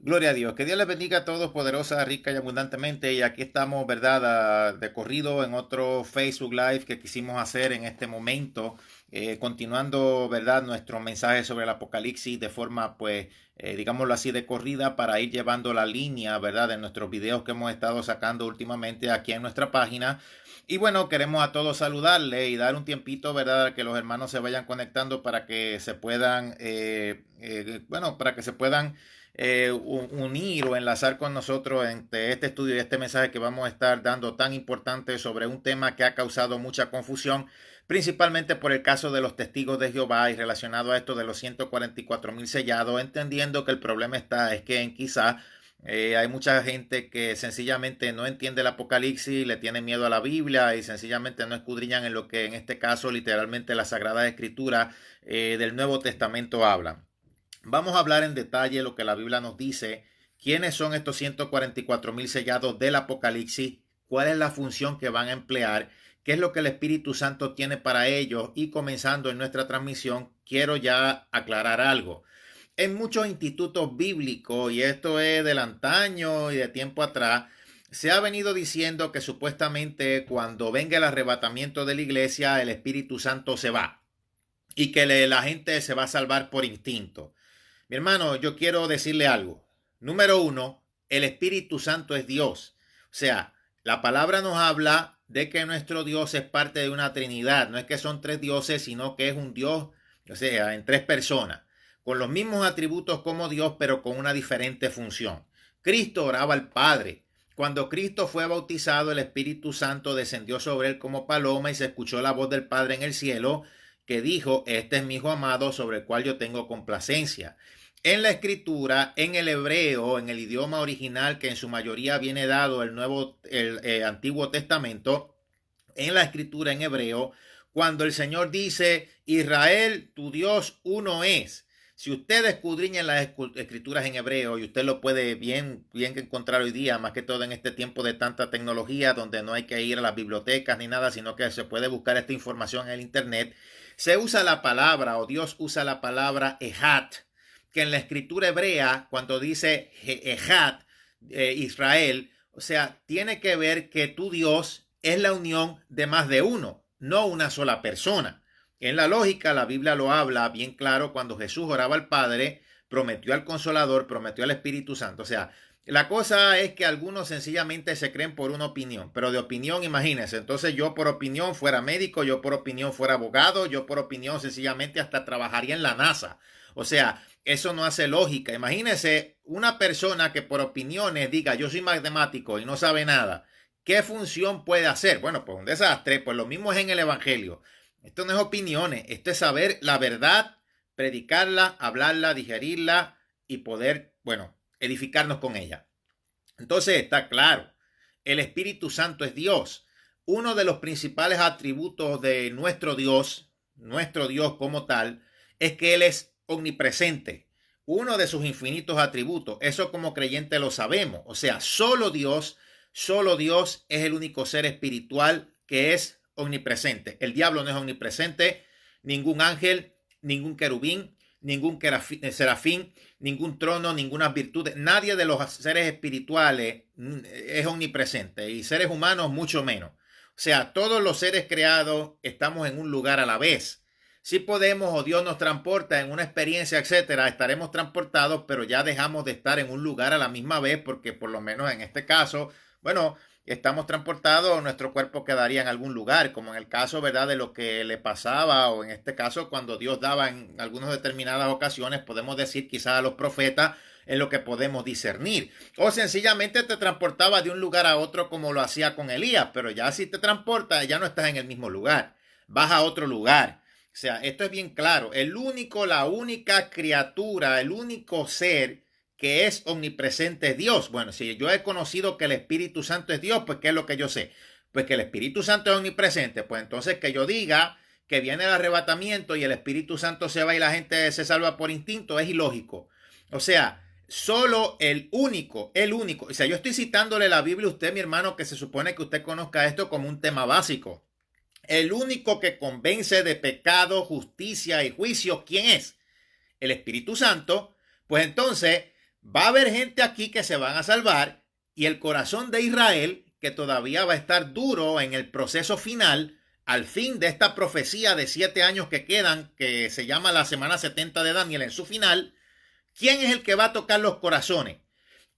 Gloria a Dios. Que Dios les bendiga a todos, poderosa, rica y abundantemente. Y aquí estamos, ¿verdad? De corrido en otro Facebook Live que quisimos hacer en este momento, continuando, ¿verdad? Nuestro mensaje sobre el Apocalipsis de forma, pues, digámoslo así, de corrida para ir llevando la línea, ¿verdad? De nuestros videos que hemos estado sacando últimamente aquí en nuestra página. Y bueno, queremos a todos saludarle y dar un tiempito, ¿verdad? Que los hermanos se vayan conectando para que se puedan, bueno, para que se puedan unir o enlazar con nosotros entre este estudio y este mensaje que vamos a estar dando tan importante sobre un tema que ha causado mucha confusión, principalmente por el caso de los testigos de Jehová y relacionado a esto de los 144,000 sellados, entendiendo que el problema es que quizá hay mucha gente que sencillamente no entiende el Apocalipsis, le tiene miedo a la Biblia y sencillamente no escudriñan en lo que en este caso literalmente la Sagrada Escritura del Nuevo Testamento habla. Vamos a hablar en detalle lo que la Biblia nos dice, quiénes son estos 144,000 sellados del Apocalipsis, cuál es la función que van a emplear, qué es lo que el Espíritu Santo tiene para ellos y comenzando en nuestra transmisión, quiero ya aclarar algo. En muchos institutos bíblicos, y esto es del antaño y de tiempo atrás, se ha venido diciendo que supuestamente cuando venga el arrebatamiento de la iglesia, el Espíritu Santo se va y que la gente se va a salvar por instinto. Mi hermano, yo quiero decirle algo. Número uno, el Espíritu Santo es Dios. O sea, la palabra nos habla de que nuestro Dios es parte de una Trinidad. No es que son tres dioses, sino que es un Dios, o sea, en tres personas, con los mismos atributos como Dios, pero con una diferente función. Cristo oraba al Padre. Cuando Cristo fue bautizado, el Espíritu Santo descendió sobre él como paloma y se escuchó la voz del Padre en el cielo que dijo, este es mi hijo amado sobre el cual yo tengo complacencia. En la escritura, en el hebreo, en el idioma original que en su mayoría viene dado el Antiguo Testamento, en la escritura en hebreo, cuando el Señor dice, Israel, tu Dios uno es. Si usted escudriña en las escrituras en hebreo, y usted lo puede bien encontrar hoy día, más que todo en este tiempo de tanta tecnología, donde no hay que ir a las bibliotecas ni nada, sino que se puede buscar esta información en el internet, se usa la palabra, o Dios usa la palabra Ehat, que en la escritura hebrea, cuando dice Ehat, Israel, o sea, tiene que ver que tu Dios es la unión de más de uno, no una sola persona. En la lógica, la Biblia lo habla bien claro cuando Jesús oraba al Padre, prometió al Consolador, prometió al Espíritu Santo. O sea, la cosa es que algunos sencillamente se creen por una opinión, pero de opinión, imagínense. Entonces yo por opinión fuera médico, yo por opinión fuera abogado, yo por opinión sencillamente hasta trabajaría en la NASA. O sea, eso no hace lógica. Imagínense una persona que por opiniones diga yo soy matemático y no sabe nada. ¿Qué función puede hacer? Bueno, pues un desastre. Pues lo mismo es en el Evangelio. Esto no es opiniones, esto es saber la verdad, predicarla, hablarla, digerirla y poder, bueno, edificarnos con ella. Entonces está claro, el Espíritu Santo es Dios. Uno de los principales atributos de nuestro Dios como tal, es que Él es omnipresente. Uno de sus infinitos atributos, eso como creyente lo sabemos. O sea, solo Dios es el único ser espiritual que es omnipresente. El diablo no es omnipresente, ningún ángel, ningún querubín, ningún serafín, ningún trono, ninguna virtud. Nadie de los seres espirituales es omnipresente y seres humanos mucho menos. O sea, todos los seres creados estamos en un lugar a la vez. Si podemos o Dios nos transporta en una experiencia, etcétera, estaremos transportados, pero ya dejamos de estar en un lugar a la misma vez porque por lo menos en este caso, bueno, estamos transportados, nuestro cuerpo quedaría en algún lugar, como en el caso, ¿verdad?, de lo que le pasaba, o en este caso, cuando Dios daba en algunas determinadas ocasiones, podemos decir quizás a los profetas, en lo que podemos discernir. O sencillamente te transportaba de un lugar a otro como lo hacía con Elías, pero ya si te transporta, ya no estás en el mismo lugar, vas a otro lugar. O sea, esto es bien claro. La única criatura, el único ser que es omnipresente es Dios. Bueno, si yo he conocido que el Espíritu Santo es Dios, pues ¿qué es lo que yo sé? Pues que el Espíritu Santo es omnipresente. Pues entonces que yo diga que viene el arrebatamiento y el Espíritu Santo se va y la gente se salva por instinto es ilógico. O sea, solo el único. O sea, yo estoy citándole la Biblia a usted, mi hermano, que se supone que usted conozca esto como un tema básico. El único que convence de pecado, justicia y juicio, ¿quién es? El Espíritu Santo. Pues entonces Va a haber gente aquí que se van a salvar y el corazón de Israel, que todavía va a estar duro en el proceso final, al fin de esta profecía de 7 años que quedan, que se llama la semana 70 de Daniel en su final. ¿Quién es el que va a tocar los corazones?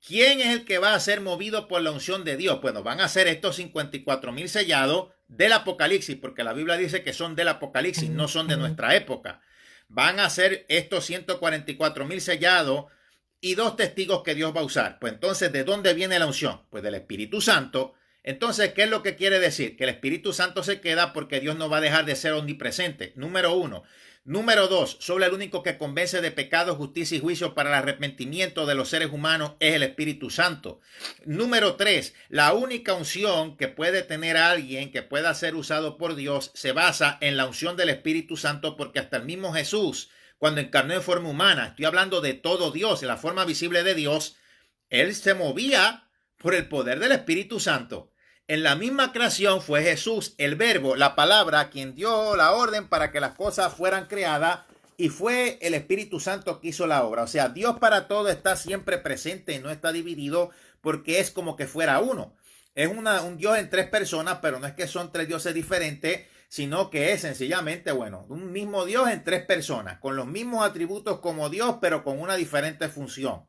¿Quién es el que va a ser movido por la unción de Dios? Bueno, van a ser estos 54,000 sellados del Apocalipsis, porque la Biblia dice que son del Apocalipsis, no son de nuestra época. Van a ser estos 144,000 sellados y 2 testigos que Dios va a usar. Pues entonces, ¿de dónde viene la unción? Pues del Espíritu Santo. Entonces, ¿qué es lo que quiere decir? Que el Espíritu Santo se queda porque Dios no va a dejar de ser omnipresente. Número 1. Número 2, solo el único que convence de pecado, justicia y juicio para el arrepentimiento de los seres humanos es el Espíritu Santo. Número 3, la única unción que puede tener a alguien que pueda ser usado por Dios se basa en la unción del Espíritu Santo, porque hasta el mismo Jesús, cuando encarnó en forma humana, estoy hablando de todo Dios, en la forma visible de Dios, él se movía por el poder del Espíritu Santo. En la misma creación fue Jesús, el verbo, la palabra, quien dio la orden para que las cosas fueran creadas, y fue el Espíritu Santo que hizo la obra. O sea, Dios para todo está siempre presente y no está dividido, porque es como que fuera uno. Es un Dios en 3 personas, pero no es que son 3 dioses diferentes, sino que es sencillamente, bueno, un mismo Dios en 3 personas, con los mismos atributos como Dios, pero con una diferente función.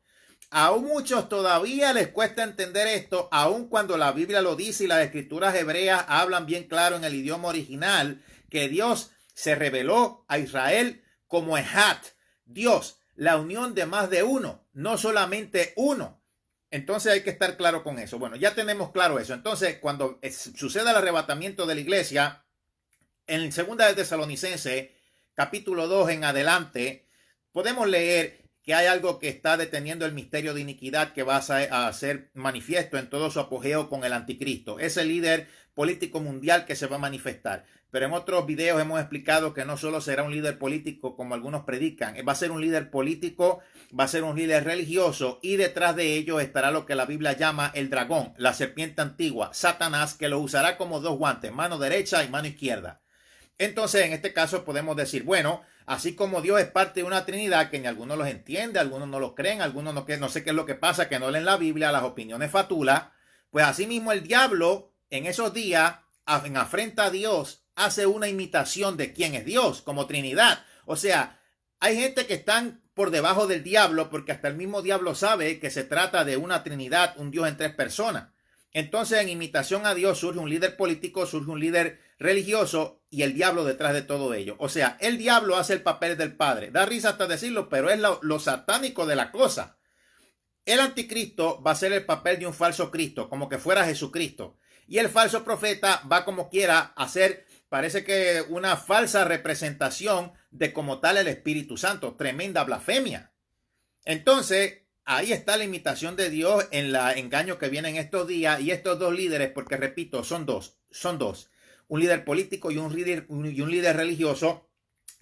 A muchos todavía les cuesta entender esto, aun cuando la Biblia lo dice y las escrituras hebreas hablan bien claro en el idioma original que Dios se reveló a Israel como Ejat, Dios, la unión de más de uno, no solamente uno. Entonces hay que estar claro con eso. Bueno, ya tenemos claro eso. Entonces, cuando suceda el arrebatamiento de la iglesia, en 2 de Tesalonicenses, capítulo 2 en adelante, podemos leer que hay algo que está deteniendo el misterio de iniquidad que va a ser manifiesto en todo su apogeo con el anticristo. Es el líder político mundial que se va a manifestar. Pero en otros videos hemos explicado que no solo será un líder político como algunos predican, va a ser un líder político, va a ser un líder religioso, y detrás de ello estará lo que la Biblia llama el dragón, la serpiente antigua, Satanás, que lo usará como 2 guantes, mano derecha y mano izquierda. Entonces, en este caso podemos decir, bueno, así como Dios es parte de una Trinidad que ni algunos los entiende, algunos no lo creen, algunos no sé qué es lo que pasa, que no leen la Biblia, las opiniones fatulas, pues asimismo el diablo en esos días, en afrenta a Dios, hace una imitación de quién es Dios como Trinidad. O sea, hay gente que están por debajo del diablo porque hasta el mismo diablo sabe que se trata de una Trinidad, un Dios en 3 personas. Entonces, en imitación a Dios surge un líder político, surge un líder religioso y el diablo detrás de todo ello. O sea, el diablo hace el papel del padre. Da risa hasta decirlo, pero es lo satánico de la cosa. El anticristo va a ser el papel de un falso Cristo, como que fuera Jesucristo. Y el falso profeta va como quiera a hacer, parece que una falsa representación de como tal el Espíritu Santo. Tremenda blasfemia. Entonces, ahí está la imitación de Dios en el engaño que viene en estos días, y estos 2 líderes, porque repito, son dos, un líder político y un líder religioso,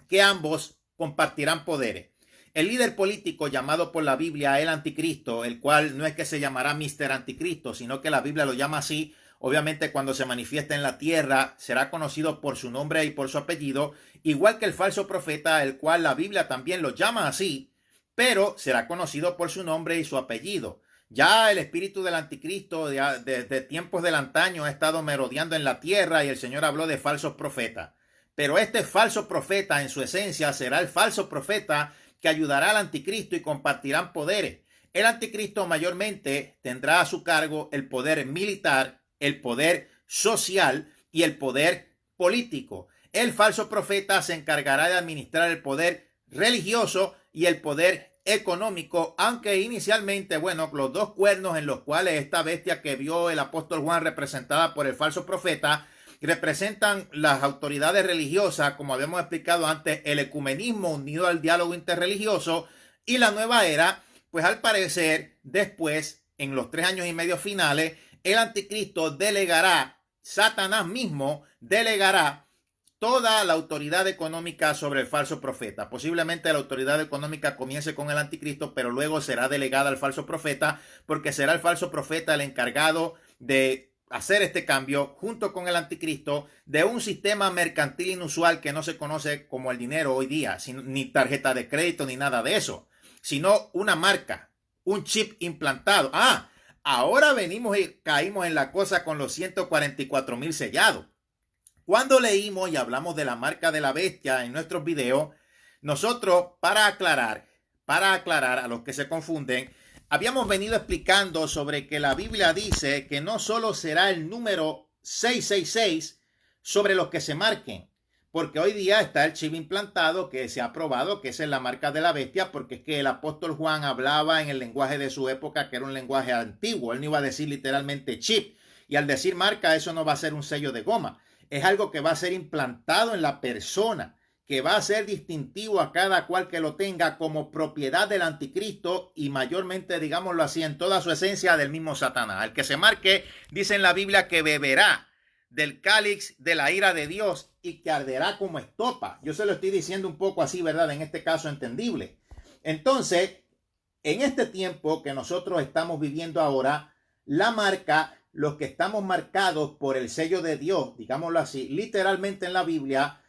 que ambos compartirán poderes. El líder político llamado por la Biblia el anticristo, el cual no es que se llamará Mr. Anticristo, sino que la Biblia lo llama así. Obviamente cuando se manifiesta en la tierra será conocido por su nombre y por su apellido, igual que el falso profeta, el cual la Biblia también lo llama así, pero será conocido por su nombre y su apellido. Ya el espíritu del anticristo desde tiempos del antaño ha estado merodeando en la tierra y el Señor habló de falsos profetas. Pero este falso profeta en su esencia será el falso profeta que ayudará al anticristo y compartirán poderes. El anticristo mayormente tendrá a su cargo el poder militar, el poder social y el poder político. El falso profeta se encargará de administrar el poder religioso y el poder económico, aunque inicialmente, bueno, los 2 cuernos en los cuales esta bestia que vio el apóstol Juan representada por el falso profeta representan las autoridades religiosas, como habíamos explicado antes, el ecumenismo unido al diálogo interreligioso y la nueva era. Pues al parecer después, en los 3 años y medio finales, el anticristo delegará, Satanás mismo delegará toda la autoridad económica sobre el falso profeta. Posiblemente la autoridad económica comience con el anticristo, pero luego será delegada al falso profeta, porque será el falso profeta el encargado de hacer este cambio junto con el anticristo de un sistema mercantil inusual que no se conoce como el dinero hoy día, ni tarjeta de crédito ni nada de eso, sino una marca, un chip implantado. Ahora venimos y caímos en la cosa con los 144,000 sellados. Cuando leímos y hablamos de la marca de la bestia en nuestros videos, nosotros, para aclarar a los que se confunden, habíamos venido explicando sobre que la Biblia dice que no solo será el número 666 sobre los que se marquen, porque hoy día está el chip implantado que se ha probado que esa es la marca de la bestia, porque es que el apóstol Juan hablaba en el lenguaje de su época, que era un lenguaje antiguo. Él no iba a decir literalmente chip, y al decir marca, eso no va a ser un sello de goma. Es algo que va a ser implantado en la persona, que va a ser distintivo a cada cual que lo tenga como propiedad del anticristo y mayormente, digámoslo así, en toda su esencia del mismo Satanás. El que se marque, dice en la Biblia, que beberá del cáliz de la ira de Dios y que arderá como estopa. Yo se lo estoy diciendo un poco así, ¿verdad? En este caso entendible. Entonces, en este tiempo que nosotros estamos viviendo ahora, la marca, los que estamos marcados por el sello de Dios, digámoslo así, literalmente en la Biblia,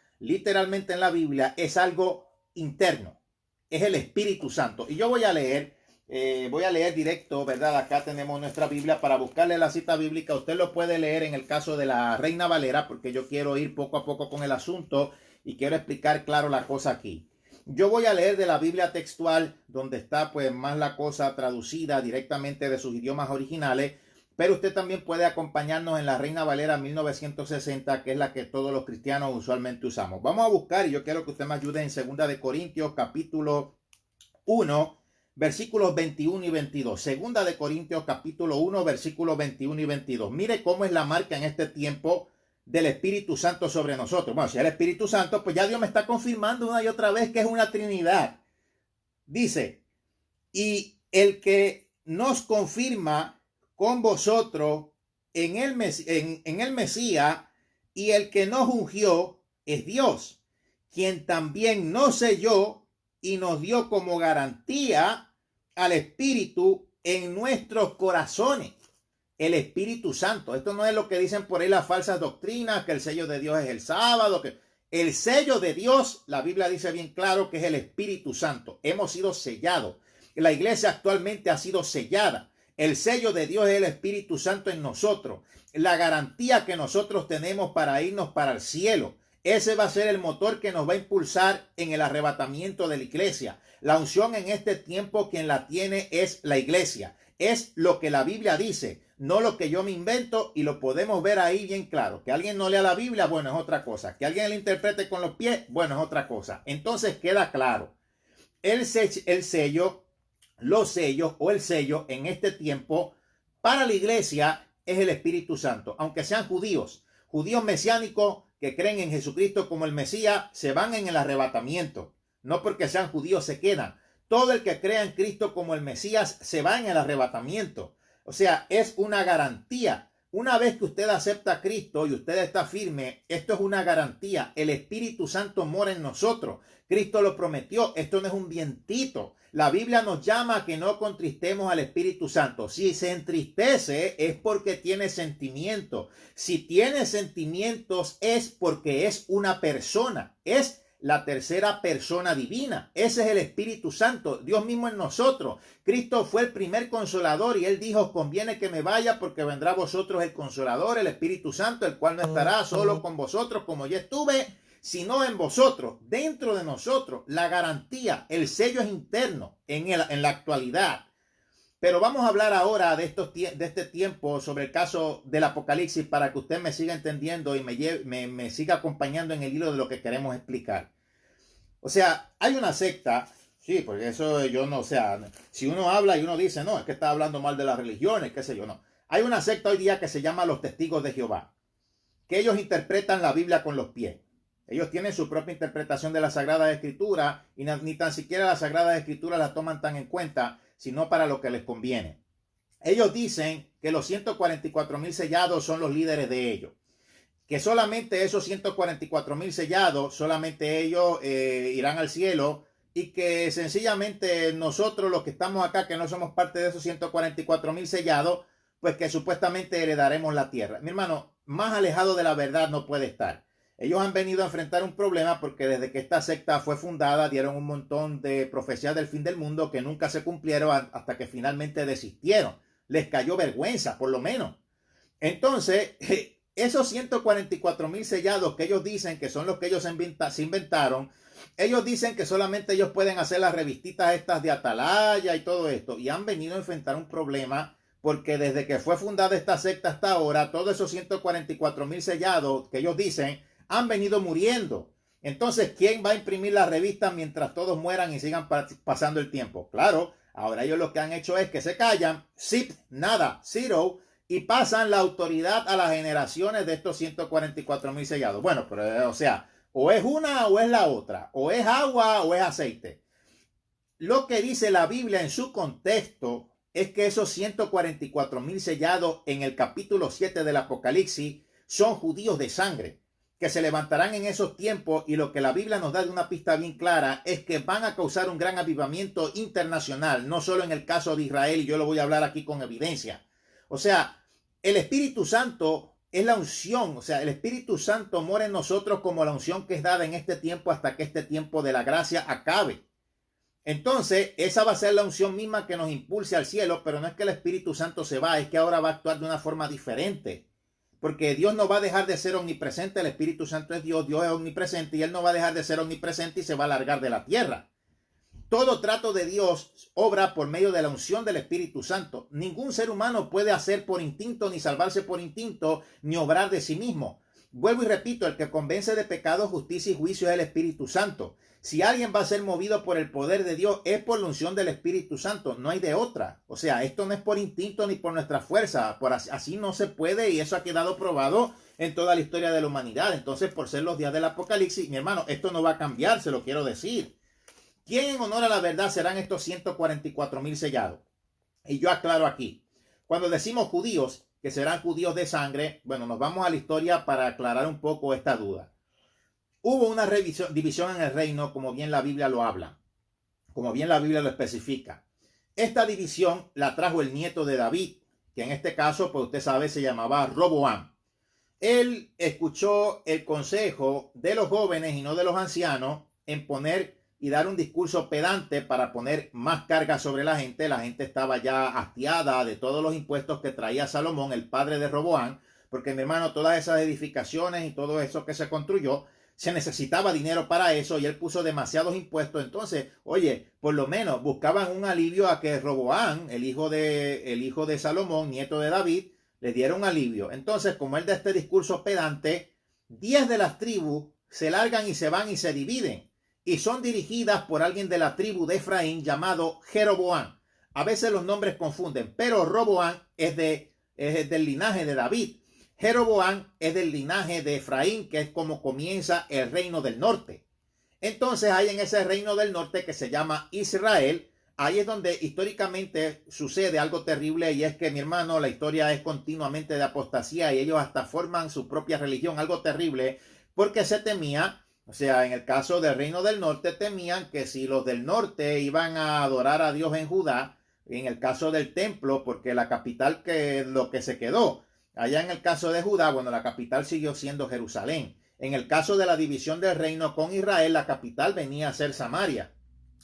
es algo interno. Es el Espíritu Santo. Y yo voy a leer directo, ¿verdad? Acá tenemos nuestra Biblia para buscarle la cita bíblica. Usted lo puede leer en el caso de la Reina Valera, porque yo quiero ir poco a poco con el asunto y quiero explicar claro la cosa aquí. Yo voy a leer de la Biblia textual, donde está pues más la cosa traducida directamente de sus idiomas originales, pero usted también puede acompañarnos en la Reina Valera 1960, que es la que todos los cristianos usualmente usamos. Vamos a buscar, y yo quiero que usted me ayude en 2 de Corintios, capítulo 1, versículos 21 y 22. 2 de Corintios, capítulo 1, versículos 21 y 22. Mire cómo es la marca en este tiempo del Espíritu Santo sobre nosotros. Bueno, si es el Espíritu Santo, pues ya Dios me está confirmando una y otra vez que es una Trinidad. Dice, y el que nos confirma con vosotros en el Mesías y el que nos ungió es Dios, quien también nos selló y nos dio como garantía al Espíritu en nuestros corazones. El Espíritu Santo. Esto no es lo que dicen por ahí las falsas doctrinas, que el sello de Dios es el sábado. El sello de Dios, la Biblia dice bien claro que es el Espíritu Santo. Hemos sido sellados. La iglesia actualmente ha sido sellada. El sello de Dios es el Espíritu Santo en nosotros. La garantía que nosotros tenemos para irnos para el cielo. Ese va a ser el motor que nos va a impulsar en el arrebatamiento de la iglesia. La unción en este tiempo, quien la tiene es la iglesia. Es lo que la Biblia dice, no lo que yo me invento, y lo podemos ver ahí bien claro. Que alguien no lea la Biblia, bueno, es otra cosa. Que alguien la interprete con los pies, bueno, es otra cosa. Entonces queda claro. El sello, los sellos o el sello en este tiempo para la iglesia es el Espíritu Santo. Aunque sean judíos mesiánicos que creen en Jesucristo como el Mesías, se van en el arrebatamiento. No porque sean judíos se quedan. Todo el que crea en Cristo como el Mesías se va en el arrebatamiento. O sea, es una garantía. Una vez que usted acepta a Cristo y usted está firme, esto es una garantía. El Espíritu Santo mora en nosotros. Cristo lo prometió. Esto no es un vientito. La Biblia nos llama a que no contristemos al Espíritu Santo. Si se entristece es porque tiene sentimientos. Si tiene sentimientos es porque es una persona. Es la tercera persona divina. Ese es el Espíritu Santo, Dios mismo en nosotros. Cristo fue el primer consolador y él dijo, conviene que me vaya porque vendrá a vosotros el consolador, el Espíritu Santo, el cual no estará solo con vosotros como yo estuve, sino en vosotros, dentro de nosotros. La garantía, el sello es interno en la actualidad. Pero vamos a hablar ahora de este tiempo sobre el caso del Apocalipsis para que usted me siga entendiendo y me siga acompañando en el hilo de lo que queremos explicar. O sea, hay una secta, sí, porque eso yo no, o sea, si uno habla y uno dice, no, es que está hablando mal de las religiones, qué sé yo, no. Hay una secta hoy día que se llama los Testigos de Jehová, que ellos interpretan la Biblia con los pies. Ellos tienen su propia interpretación de la Sagrada Escritura y ni tan siquiera la Sagrada Escritura la toman tan en cuenta, sino para lo que les conviene. Ellos dicen que los 144,000 sellados son los líderes de ellos. Que solamente esos 144,000 sellados, solamente ellos irán al cielo y que sencillamente nosotros los que estamos acá, que no somos parte de esos 144,000 sellados, pues que supuestamente heredaremos la tierra. Mi hermano, más alejado de la verdad no puede estar. Ellos han venido a enfrentar un problema porque desde que esta secta fue fundada dieron un montón de profecías del fin del mundo que nunca se cumplieron hasta que finalmente desistieron. Les cayó vergüenza, por lo menos. Entonces, esos 144,000 sellados que ellos dicen que son los que ellos se inventaron, ellos dicen que solamente ellos pueden hacer las revistitas estas de Atalaya y todo esto, y han venido a enfrentar un problema porque desde que fue fundada esta secta hasta ahora, todos esos 144,000 sellados que ellos dicen han venido muriendo. Entonces, ¿quién va a imprimir las revistas mientras todos mueran y sigan pasando el tiempo? Claro, ahora ellos lo que han hecho es que se callan, zip, nada, zero, y pasan la autoridad a las generaciones de estos 144,000 sellados. Bueno, pero o sea, o es una o es la otra, o es agua o es aceite. Lo que dice la Biblia en su contexto es que esos 144,000 sellados en el capítulo 7 del Apocalipsis son judíos de sangre, que se levantarán en esos tiempos, y lo que la Biblia nos da de una pista bien clara es que van a causar un gran avivamiento internacional, no solo en el caso de Israel, y yo lo voy a hablar aquí con evidencia. O sea, el Espíritu Santo es la unción, o sea, el Espíritu Santo mora en nosotros como la unción que es dada en este tiempo hasta que este tiempo de la gracia acabe. Entonces, esa va a ser la unción misma que nos impulse al cielo, pero no es que el Espíritu Santo se va, es que ahora va a actuar de una forma diferente. Porque Dios no va a dejar de ser omnipresente, el Espíritu Santo es Dios, Dios es omnipresente, y Él no va a dejar de ser omnipresente y se va a largar de la tierra. Todo trato de Dios obra por medio de la unción del Espíritu Santo. Ningún ser humano puede hacer por instinto, ni salvarse por instinto, ni obrar de sí mismo. Vuelvo y repito, el que convence de pecado, justicia y juicio es el Espíritu Santo. Si alguien va a ser movido por el poder de Dios, es por la unción del Espíritu Santo, no hay de otra. O sea, esto no es por instinto ni por nuestra fuerza, así no se puede, y eso ha quedado probado en toda la historia de la humanidad. Entonces, por ser los días del Apocalipsis, mi hermano, esto no va a cambiar, se lo quiero decir. ¿Quién en honor a la verdad serán estos 144,000 sellados? Y yo aclaro aquí, cuando decimos judíos, que serán judíos de sangre, bueno, nos vamos a la historia para aclarar un poco esta duda. Hubo una división en el reino, como bien la Biblia lo habla, como bien la Biblia lo especifica. Esta división la trajo el nieto de David, que en este caso, pues usted sabe, se llamaba Roboam. Él escuchó el consejo de los jóvenes y no de los ancianos en poner y dar un discurso pedante para poner más carga sobre la gente. La gente estaba ya hastiada de todos los impuestos que traía Salomón, el padre de Roboam, porque, mi hermano, todas esas edificaciones y todo eso que se construyó, se necesitaba dinero para eso, y él puso demasiados impuestos. Entonces, oye, por lo menos buscaban un alivio a que Roboam, el hijo de Salomón, nieto de David, le diera un alivio. Entonces, como él da este discurso pedante, 10 de las tribus se largan y se van y se dividen, y son dirigidas por alguien de la tribu de Efraín llamado Jeroboam. A veces los nombres confunden, pero Roboam es del linaje de David. Jeroboam es del linaje de Efraín, que es como comienza el reino del norte. Entonces hay en ese reino del norte que se llama Israel. Ahí es donde históricamente sucede algo terrible, y es que, mi hermano, la historia es continuamente de apostasía, y ellos hasta forman su propia religión, algo terrible, porque se temía, o sea, en el caso del reino del norte, temían que si los del norte iban a adorar a Dios en Judá, en el caso del templo, porque la capital, que lo que se quedó, allá en el caso de Judá, bueno, la capital siguió siendo Jerusalén. En el caso de la división del reino con Israel, la capital venía a ser Samaria.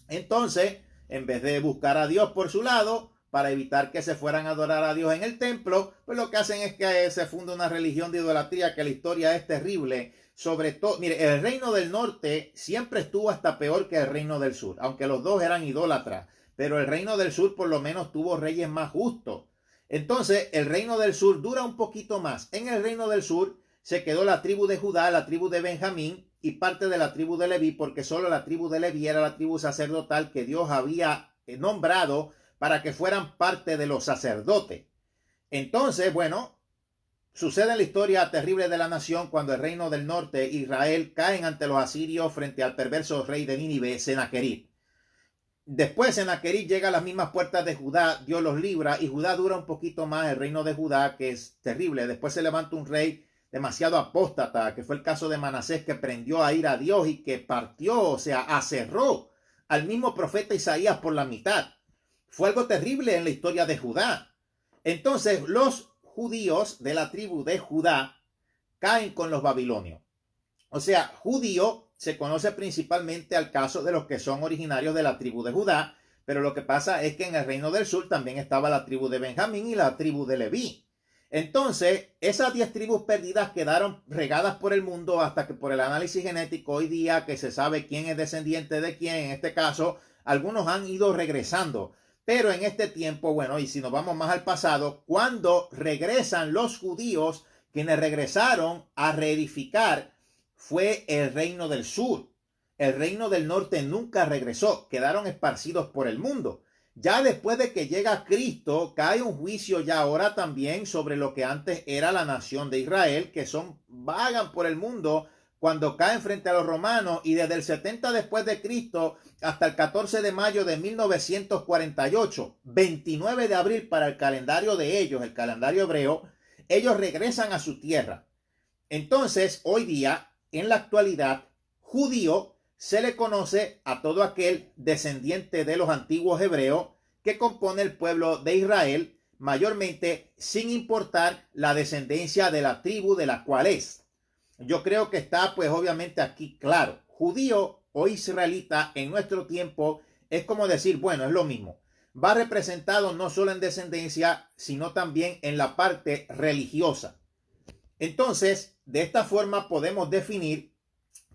Entonces, en vez de buscar a Dios por su lado, para evitar que se fueran a adorar a Dios en el templo, pues lo que hacen es que se funda una religión de idolatría, que la historia es terrible. Sobre todo, mire, el reino del norte siempre estuvo hasta peor que el reino del sur, aunque los dos eran idólatras, pero el reino del sur por lo menos tuvo reyes más justos. Entonces, el reino del sur dura un poquito más. En el reino del sur se quedó la tribu de Judá, la tribu de Benjamín y parte de la tribu de Leví, porque solo la tribu de Leví era la tribu sacerdotal que Dios había nombrado para que fueran parte de los sacerdotes. Entonces, bueno, sucede en la historia terrible de la nación cuando el reino del norte, Israel, caen ante los asirios frente al perverso rey de Nínive, Senaquerib. Después Senaquerib llega a las mismas puertas de Judá, Dios los libra, y Judá dura un poquito más, el reino de Judá, que es terrible. Después se levanta un rey demasiado apóstata, que fue el caso de Manasés, que prendió a ir a Dios y que partió, o sea, aserró al mismo profeta Isaías por la mitad. Fue algo terrible en la historia de Judá. Entonces los judíos de la tribu de Judá caen con los babilonios. O sea, judío se conoce principalmente al caso de los que son originarios de la tribu de Judá, pero lo que pasa es que en el reino del sur también estaba la tribu de Benjamín y la tribu de Leví. Entonces, esas 10 tribus perdidas quedaron regadas por el mundo hasta que por el análisis genético hoy día que se sabe quién es descendiente de quién, en este caso, algunos han ido regresando. Pero en este tiempo, bueno, y si nos vamos más al pasado, cuando regresan los judíos, quienes regresaron a reedificar, fue el reino del sur. El reino del norte nunca regresó, quedaron esparcidos por el mundo. Ya después de que llega Cristo, cae un juicio ya ahora también sobre lo que antes era la nación de Israel, que vagan por el mundo cuando caen frente a los romanos, y desde el 70 después de Cristo hasta el 14 de mayo de 1948, 29 de abril para el calendario de ellos, el calendario hebreo, ellos regresan a su tierra. Entonces, hoy día, en la actualidad, judío se le conoce a todo aquel descendiente de los antiguos hebreos que compone el pueblo de Israel, mayormente sin importar la descendencia de la tribu de la cual es. Yo creo que está pues obviamente aquí claro. Judío o israelita en nuestro tiempo es como decir, bueno, es lo mismo. Va representado no solo en descendencia, sino también en la parte religiosa. Entonces, de esta forma podemos definir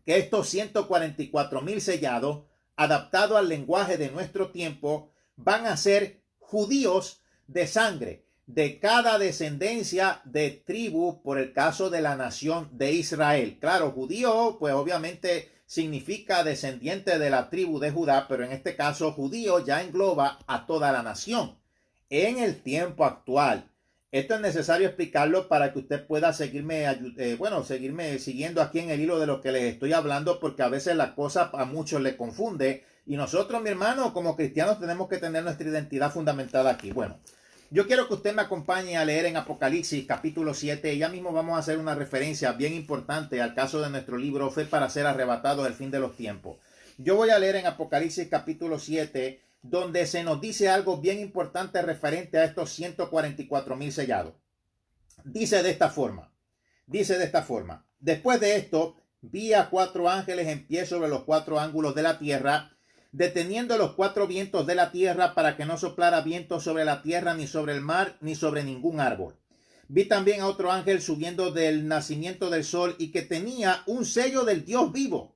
que estos 144,000 sellados, adaptados al lenguaje de nuestro tiempo, van a ser judíos de sangre, de cada descendencia de tribu, por el caso de la nación de Israel. Claro, judío, pues obviamente significa descendiente de la tribu de Judá, pero en este caso judío ya engloba a toda la nación. En el tiempo actual, esto es necesario explicarlo para que usted pueda seguirme siguiendo aquí en el hilo de lo que les estoy hablando, porque a veces la cosa a muchos les confunde, y nosotros, mi hermano, como cristianos tenemos que tener nuestra identidad fundamentada aquí. Bueno, yo quiero que usted me acompañe a leer en Apocalipsis capítulo 7. Ya mismo vamos a hacer una referencia bien importante al caso de nuestro libro Fe para ser arrebatados del fin de los tiempos. Yo voy a leer en Apocalipsis capítulo 7, donde se nos dice algo bien importante referente a estos 144,000 sellados. Dice de esta forma, después de esto, vi a 4 ángeles en pie sobre los 4 ángulos de la tierra, deteniendo los 4 vientos de la tierra para que no soplara viento sobre la tierra, ni sobre el mar, ni sobre ningún árbol. Vi también a otro ángel subiendo del nacimiento del sol y que tenía un sello del Dios vivo.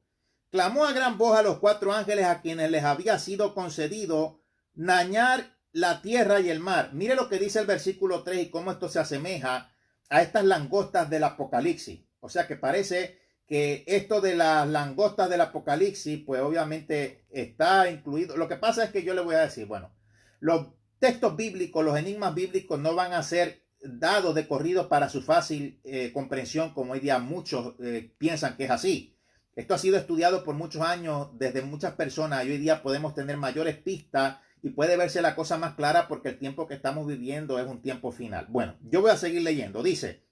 Clamó a gran voz a los 4 ángeles a quienes les había sido concedido dañar la tierra y el mar. Mire lo que dice el versículo 3 y cómo esto se asemeja a estas langostas del Apocalipsis. O sea que parece que esto de las langostas del Apocalipsis, pues obviamente está incluido. Lo que pasa es que yo le voy a decir, bueno, los textos bíblicos, los enigmas bíblicos no van a ser dados de corrido para su fácil comprensión, como hoy día muchos piensan que es así. Esto ha sido estudiado por muchos años desde muchas personas y hoy día podemos tener mayores pistas y puede verse la cosa más clara porque el tiempo que estamos viviendo es un tiempo final. Bueno, yo voy a seguir leyendo. Dice,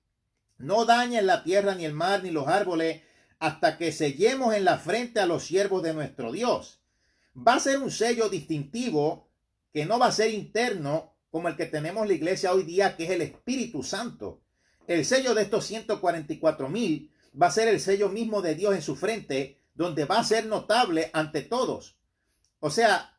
no dañen la tierra, ni el mar, ni los árboles, hasta que sellemos en la frente a los siervos de nuestro Dios. Va a ser un sello distintivo que no va a ser interno como el que tenemos en la iglesia hoy día, que es el Espíritu Santo. El sello de estos 144,000 va a ser el sello mismo de Dios en su frente, donde va a ser notable ante todos. O sea,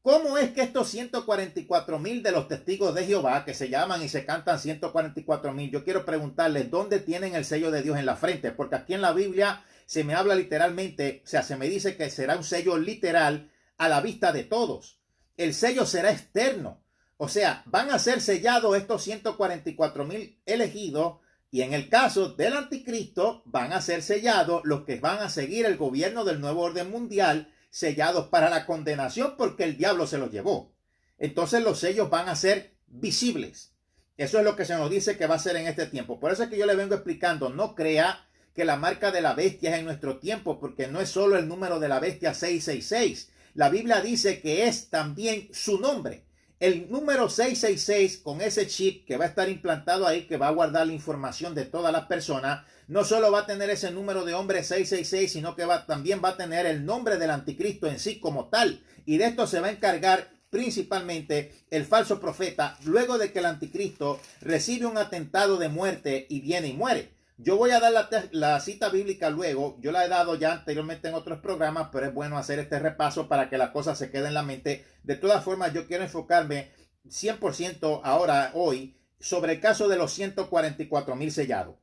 ¿cómo es que estos 144,000 de los testigos de Jehová, que se llaman y se cantan 144,000, yo quiero preguntarles dónde tienen el sello de Dios en la frente? Porque aquí en la Biblia se me habla literalmente, o sea, se me dice que será un sello literal a la vista de todos. El sello será externo. O sea, van a ser sellados estos 144,000 elegidos, y en el caso del anticristo van a ser sellados los que van a seguir el gobierno del nuevo orden mundial, sellados para la condenación porque el diablo se los llevó. Entonces los sellos van a ser visibles. Eso es lo que se nos dice que va a ser en este tiempo. Por eso es que yo le vengo explicando, no crea que la marca de la bestia es en nuestro tiempo, porque no es solo el número de la bestia 666. La Biblia dice que es también su nombre. El número 666 con ese chip que va a estar implantado ahí, que va a guardar la información de todas las personas, no solo va a tener ese número de hombre 666, sino que también va a tener el nombre del anticristo en sí como tal. Y de esto se va a encargar principalmente el falso profeta, luego de que el anticristo recibe un atentado de muerte y viene y muere. Yo voy a dar la cita bíblica luego. Yo la he dado ya anteriormente en otros programas, pero es bueno hacer este repaso para que la cosa se quede en la mente. De todas formas, yo quiero enfocarme 100% ahora, hoy, sobre el caso de los 144,000 sellados.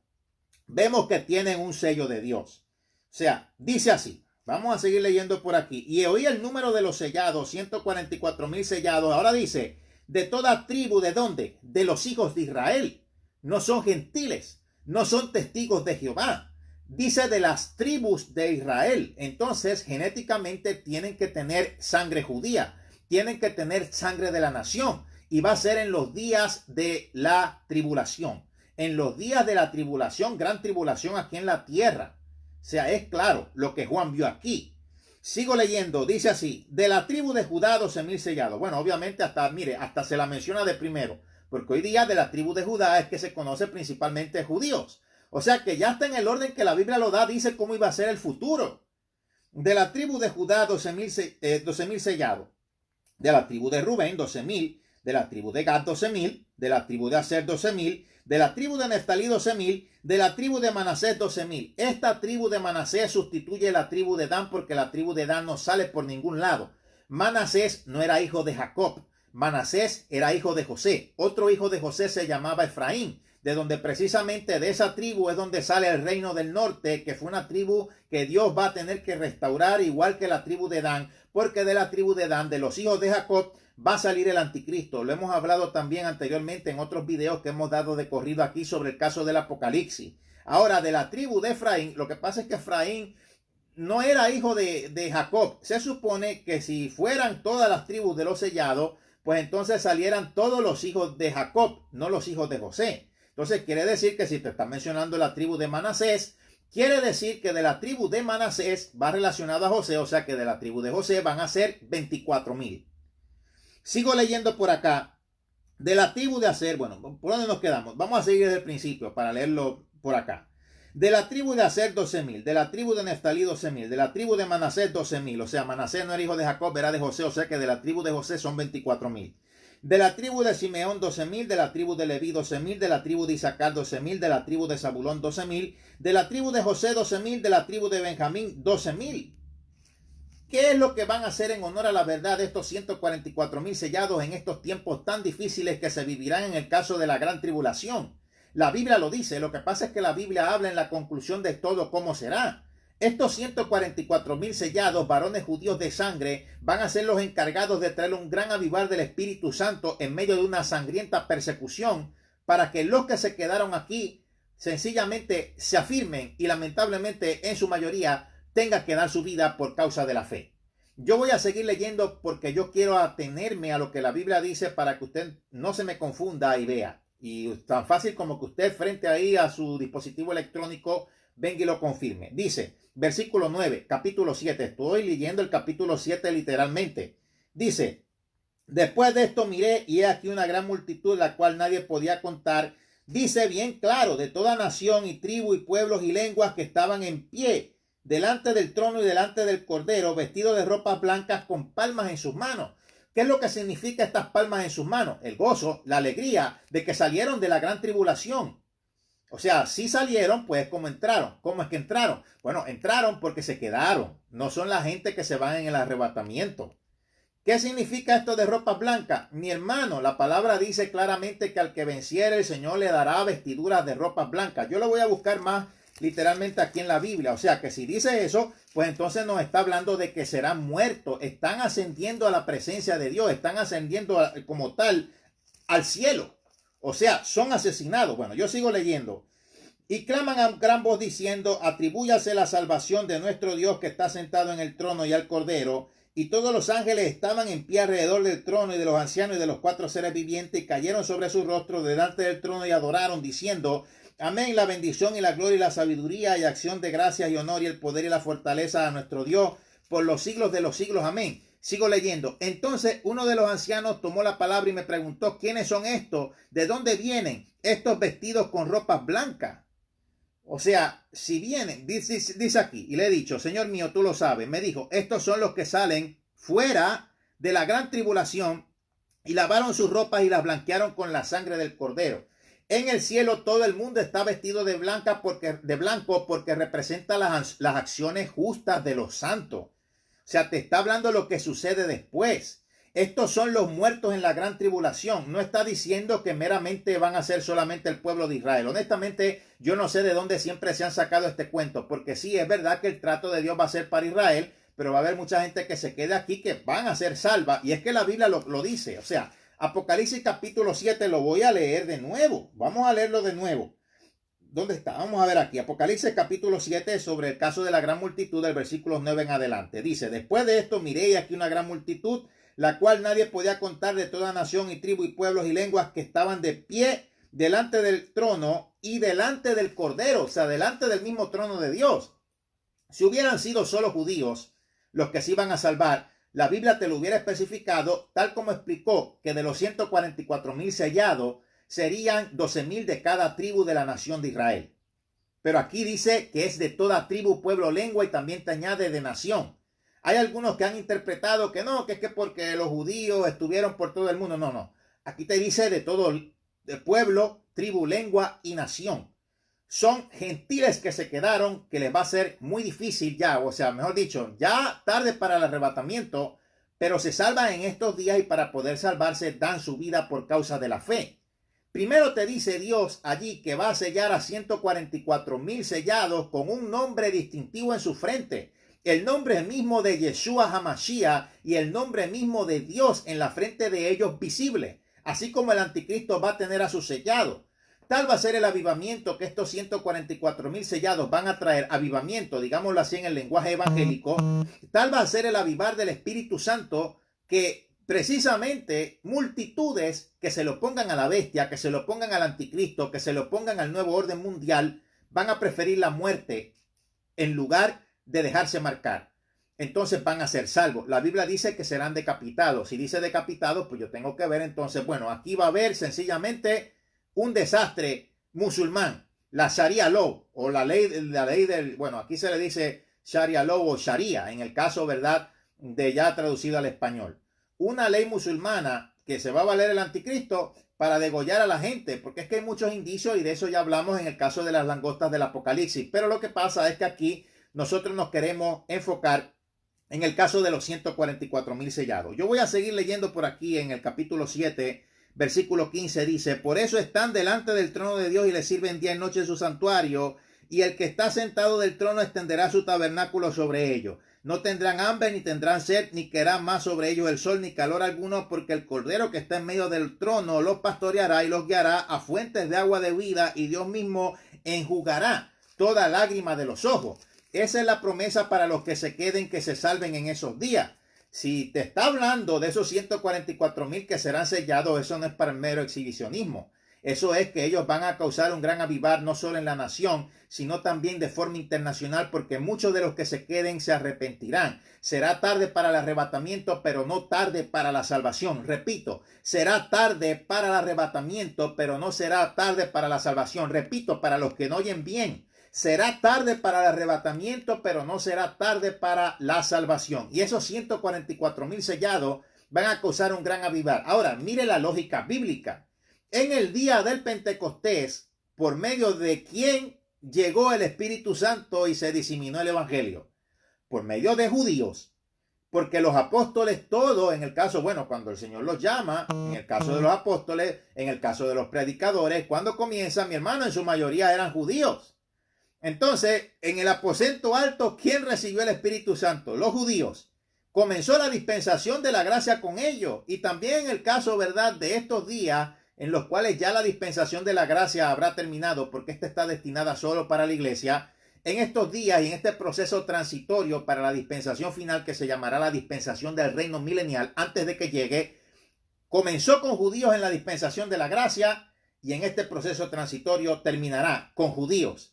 Vemos que tienen un sello de Dios. O sea, dice así. Vamos a seguir leyendo por aquí. Y oí el número de los sellados, 144,000 sellados. Ahora dice, de toda tribu, ¿de dónde? De los hijos de Israel. No son gentiles, no son testigos de Jehová. Dice de las tribus de Israel. Entonces, genéticamente tienen que tener sangre judía. Tienen que tener sangre de la nación. Y va a ser en los días de la tribulación. En los días de la tribulación, gran tribulación aquí en la tierra. O sea, es claro lo que Juan vio aquí. Sigo leyendo, dice así, de la tribu de Judá 12,000 sellados. Bueno, obviamente hasta se la menciona de primero, porque hoy día de la tribu de Judá es que se conoce principalmente judíos. O sea que ya está en el orden que la Biblia lo da, dice cómo iba a ser el futuro. De la tribu de Judá 12,000 sellados. De la tribu de Rubén 12,000. De la tribu de Gad 12,000. De la tribu de Aser 12,000. De la tribu de Neftalí 12,000, de la tribu de Manasés 12,000. Esta tribu de Manasés sustituye la tribu de Dan porque la tribu de Dan no sale por ningún lado. Manasés no era hijo de Jacob, Manasés era hijo de José. Otro hijo de José se llamaba Efraín, de donde precisamente de esa tribu es donde sale el reino del norte, que fue una tribu que Dios va a tener que restaurar igual que la tribu de Dan, porque de la tribu de Dan, de los hijos de Jacob, va a salir el anticristo. Lo hemos hablado también anteriormente en otros videos que hemos dado de corrido aquí sobre el caso del Apocalipsis. Ahora, de la tribu de Efraín, lo que pasa es que Efraín no era hijo de Jacob. Se supone que si fueran todas las tribus de los sellados, pues entonces salieran todos los hijos de Jacob, no los hijos de José. Entonces quiere decir que si te está mencionando la tribu de Manasés, quiere decir que de la tribu de Manasés va relacionado a José, o sea que de la tribu de José van a ser 24,000. Sigo leyendo por acá. De la tribu de Aser, bueno, ¿por dónde nos quedamos? Vamos a seguir desde el principio para leerlo por acá. De la tribu de Aser 12,000, de la tribu de Neftalí 12,000, de la tribu de Manasés 12,000, o sea, Manasés no era hijo de Jacob, era de José, o sea que de la tribu de José son 24,000. De la tribu de Simeón 12,000, de la tribu de Leví 12,000, de la tribu de Isaacar 12,000, de la tribu de Zabulón 12,000, de la tribu de José 12,000, de la tribu de Benjamín 12,000. ¿Qué es lo que van a hacer en honor a la verdad de estos 144,000 sellados en estos tiempos tan difíciles que se vivirán en el caso de la gran tribulación? La Biblia lo dice, lo que pasa es que la Biblia habla en la conclusión de todo cómo será. Estos 144,000 sellados, varones judíos de sangre, van a ser los encargados de traer un gran avivar del Espíritu Santo en medio de una sangrienta persecución para que los que se quedaron aquí sencillamente se afirmen y lamentablemente en su mayoría tenga que dar su vida por causa de la fe. Yo voy a seguir leyendo porque yo quiero atenerme a lo que la Biblia dice para que usted no se me confunda y vea. Y tan fácil como que usted frente ahí a su dispositivo electrónico venga y lo confirme. Dice, versículo 9, capítulo 7. Estoy leyendo el capítulo 7 literalmente. Dice, después de esto miré y he aquí una gran multitud la cual nadie podía contar. Dice bien claro, de toda nación y tribu y pueblos y lenguas que estaban en pie delante del trono y delante del Cordero, vestidos de ropas blancas con palmas en sus manos. ¿Qué es lo que significa estas palmas en sus manos? El gozo, la alegría de que salieron de la gran tribulación. O sea, si salieron, pues ¿cómo entraron? ¿Cómo es que entraron? Bueno, entraron porque se quedaron. No son la gente que se van en el arrebatamiento. ¿Qué significa esto de ropas blancas? Mi hermano, la palabra dice claramente que al que venciere el Señor le dará vestiduras de ropas blancas. Yo lo voy a buscar más literalmente aquí en la Biblia. O sea que si dice eso, pues entonces nos está hablando de que serán muertos. Están ascendiendo a la presencia de Dios. Están ascendiendo como tal al cielo. O sea, son asesinados. Bueno, yo sigo leyendo. Y claman a gran voz diciendo, atribúyase la salvación de nuestro Dios que está sentado en el trono y al Cordero. Y todos los ángeles estaban en pie alrededor del trono y de los ancianos y de los cuatro seres vivientes y cayeron sobre sus rostros delante del trono y adoraron diciendo, amén, la bendición y la gloria y la sabiduría y acción de gracias y honor y el poder y la fortaleza a nuestro Dios por los siglos de los siglos, amén. Sigo leyendo. Entonces uno de los ancianos tomó la palabra y me preguntó, ¿quiénes son estos? ¿De dónde vienen estos vestidos con ropas blancas? O sea, si vienen, dice aquí, y le he dicho, Señor mío, tú lo sabes, me dijo, estos son los que salen fuera de la gran tribulación y lavaron sus ropas y las blanquearon con la sangre del Cordero. En el cielo todo el mundo está vestido de blanco porque representa las acciones justas de los santos. O sea, te está hablando lo que sucede después. Estos son los muertos en la gran tribulación. No está diciendo que meramente van a ser solamente el pueblo de Israel. Honestamente, yo no sé de dónde siempre se han sacado este cuento, porque sí, es verdad que el trato de Dios va a ser para Israel, pero va a haber mucha gente que se quede aquí que van a ser salvas. Y es que la Biblia lo dice. O sea, Apocalipsis capítulo 7 lo voy a leer de nuevo. Vamos a leerlo de nuevo. ¿Dónde está? Vamos a ver aquí. Apocalipsis capítulo 7 sobre el caso de la gran multitud del versículo 9 en adelante. Dice, después de esto miré aquí una gran multitud, la cual nadie podía contar, de toda nación y tribu y pueblos y lenguas, que estaban de pie delante del trono y delante del Cordero, o sea, delante del mismo trono de Dios. Si hubieran sido solo judíos los que se iban a salvar, la Biblia te lo hubiera especificado, tal como explicó que de los 144,000 sellados, serían 12,000 de cada tribu de la nación de Israel. Pero aquí dice que es de toda tribu, pueblo, lengua, y también te añade de nación. Hay algunos que han interpretado que no, que es que porque los judíos estuvieron por todo el mundo. No, no. Aquí te dice de todo el pueblo, tribu, lengua y nación. Son gentiles que se quedaron, que les va a ser muy difícil ya, o sea, mejor dicho, ya tarde para el arrebatamiento, pero se salvan en estos días, y para poder salvarse dan su vida por causa de la fe. Primero te dice Dios allí que va a sellar a 144,000 sellados con un nombre distintivo en su frente. El nombre mismo de Yeshua HaMashiach y el nombre mismo de Dios en la frente de ellos visible. Así como el anticristo va a tener a sus sellados. Tal va a ser el avivamiento que estos 144,000 sellados van a traer. Avivamiento, digámoslo así en el lenguaje evangélico. Tal va a ser el avivar del Espíritu Santo, que precisamente multitudes que se lo pongan a la bestia, que se lo pongan al anticristo, que se lo pongan al nuevo orden mundial, van a preferir la muerte en lugar de dejarse marcar. Entonces van a ser salvos. La Biblia dice que serán decapitados. Si dice decapitados, pues yo tengo que ver entonces, bueno, aquí va a haber sencillamente un desastre musulmán, la Sharia Law, o la ley del, bueno, aquí se le dice Sharia Law o Sharia, en el caso, ¿verdad?, de ya traducido al español. Una ley musulmana que se va a valer el anticristo para degollar a la gente, porque es que hay muchos indicios, y de eso ya hablamos en el caso de las langostas del Apocalipsis. Pero lo que pasa es que aquí nosotros nos queremos enfocar en el caso de los 144,000 sellados. Yo voy a seguir leyendo por aquí en el capítulo 7, versículo 15, dice, por eso están delante del trono de Dios y le sirven día y noche en su santuario, y el que está sentado del trono extenderá su tabernáculo sobre ellos. No tendrán hambre, ni tendrán sed, ni querrán más sobre ellos el sol, ni calor alguno, porque el Cordero que está en medio del trono los pastoreará y los guiará a fuentes de agua de vida, y Dios mismo enjugará toda lágrima de los ojos. Esa es la promesa para los que se queden, que se salven en esos días. Si te está hablando de esos 144,000 que serán sellados, eso no es para el mero exhibicionismo. Eso es que ellos van a causar un gran avivar, no solo en la nación, sino también de forma internacional, porque muchos de los que se queden se arrepentirán. Será tarde para el arrebatamiento, pero no tarde para la salvación. Repito, será tarde para el arrebatamiento, pero no será tarde para la salvación. Repito, para los que no oyen bien. Será tarde para el arrebatamiento, pero no será tarde para la salvación. Y esos 144,000 sellados van a causar un gran avivar. Ahora, mire la lógica bíblica. En el día del Pentecostés, ¿por medio de quién llegó el Espíritu Santo y se diseminó el Evangelio? Por medio de judíos. Porque los apóstoles, todos, en el caso, bueno, cuando el Señor los llama, en el caso de los apóstoles, en el caso de los predicadores, cuando comienza, mi hermano, en su mayoría eran judíos. Entonces, en el aposento alto, ¿quién recibió el Espíritu Santo? Los judíos. Comenzó la dispensación de la gracia con ellos. Y también en el caso, ¿verdad?, de estos días en los cuales ya la dispensación de la gracia habrá terminado, porque esta está destinada solo para la iglesia. En estos días y en este proceso transitorio para la dispensación final, que se llamará la dispensación del reino milenial, antes de que llegue, comenzó con judíos en la dispensación de la gracia, y en este proceso transitorio terminará con judíos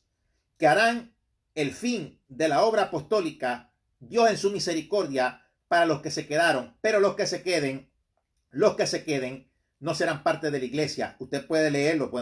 que harán el fin de la obra apostólica, Dios en su misericordia, para los que se quedaron. Pero los que se queden no serán parte de la iglesia. Usted puede leerlo,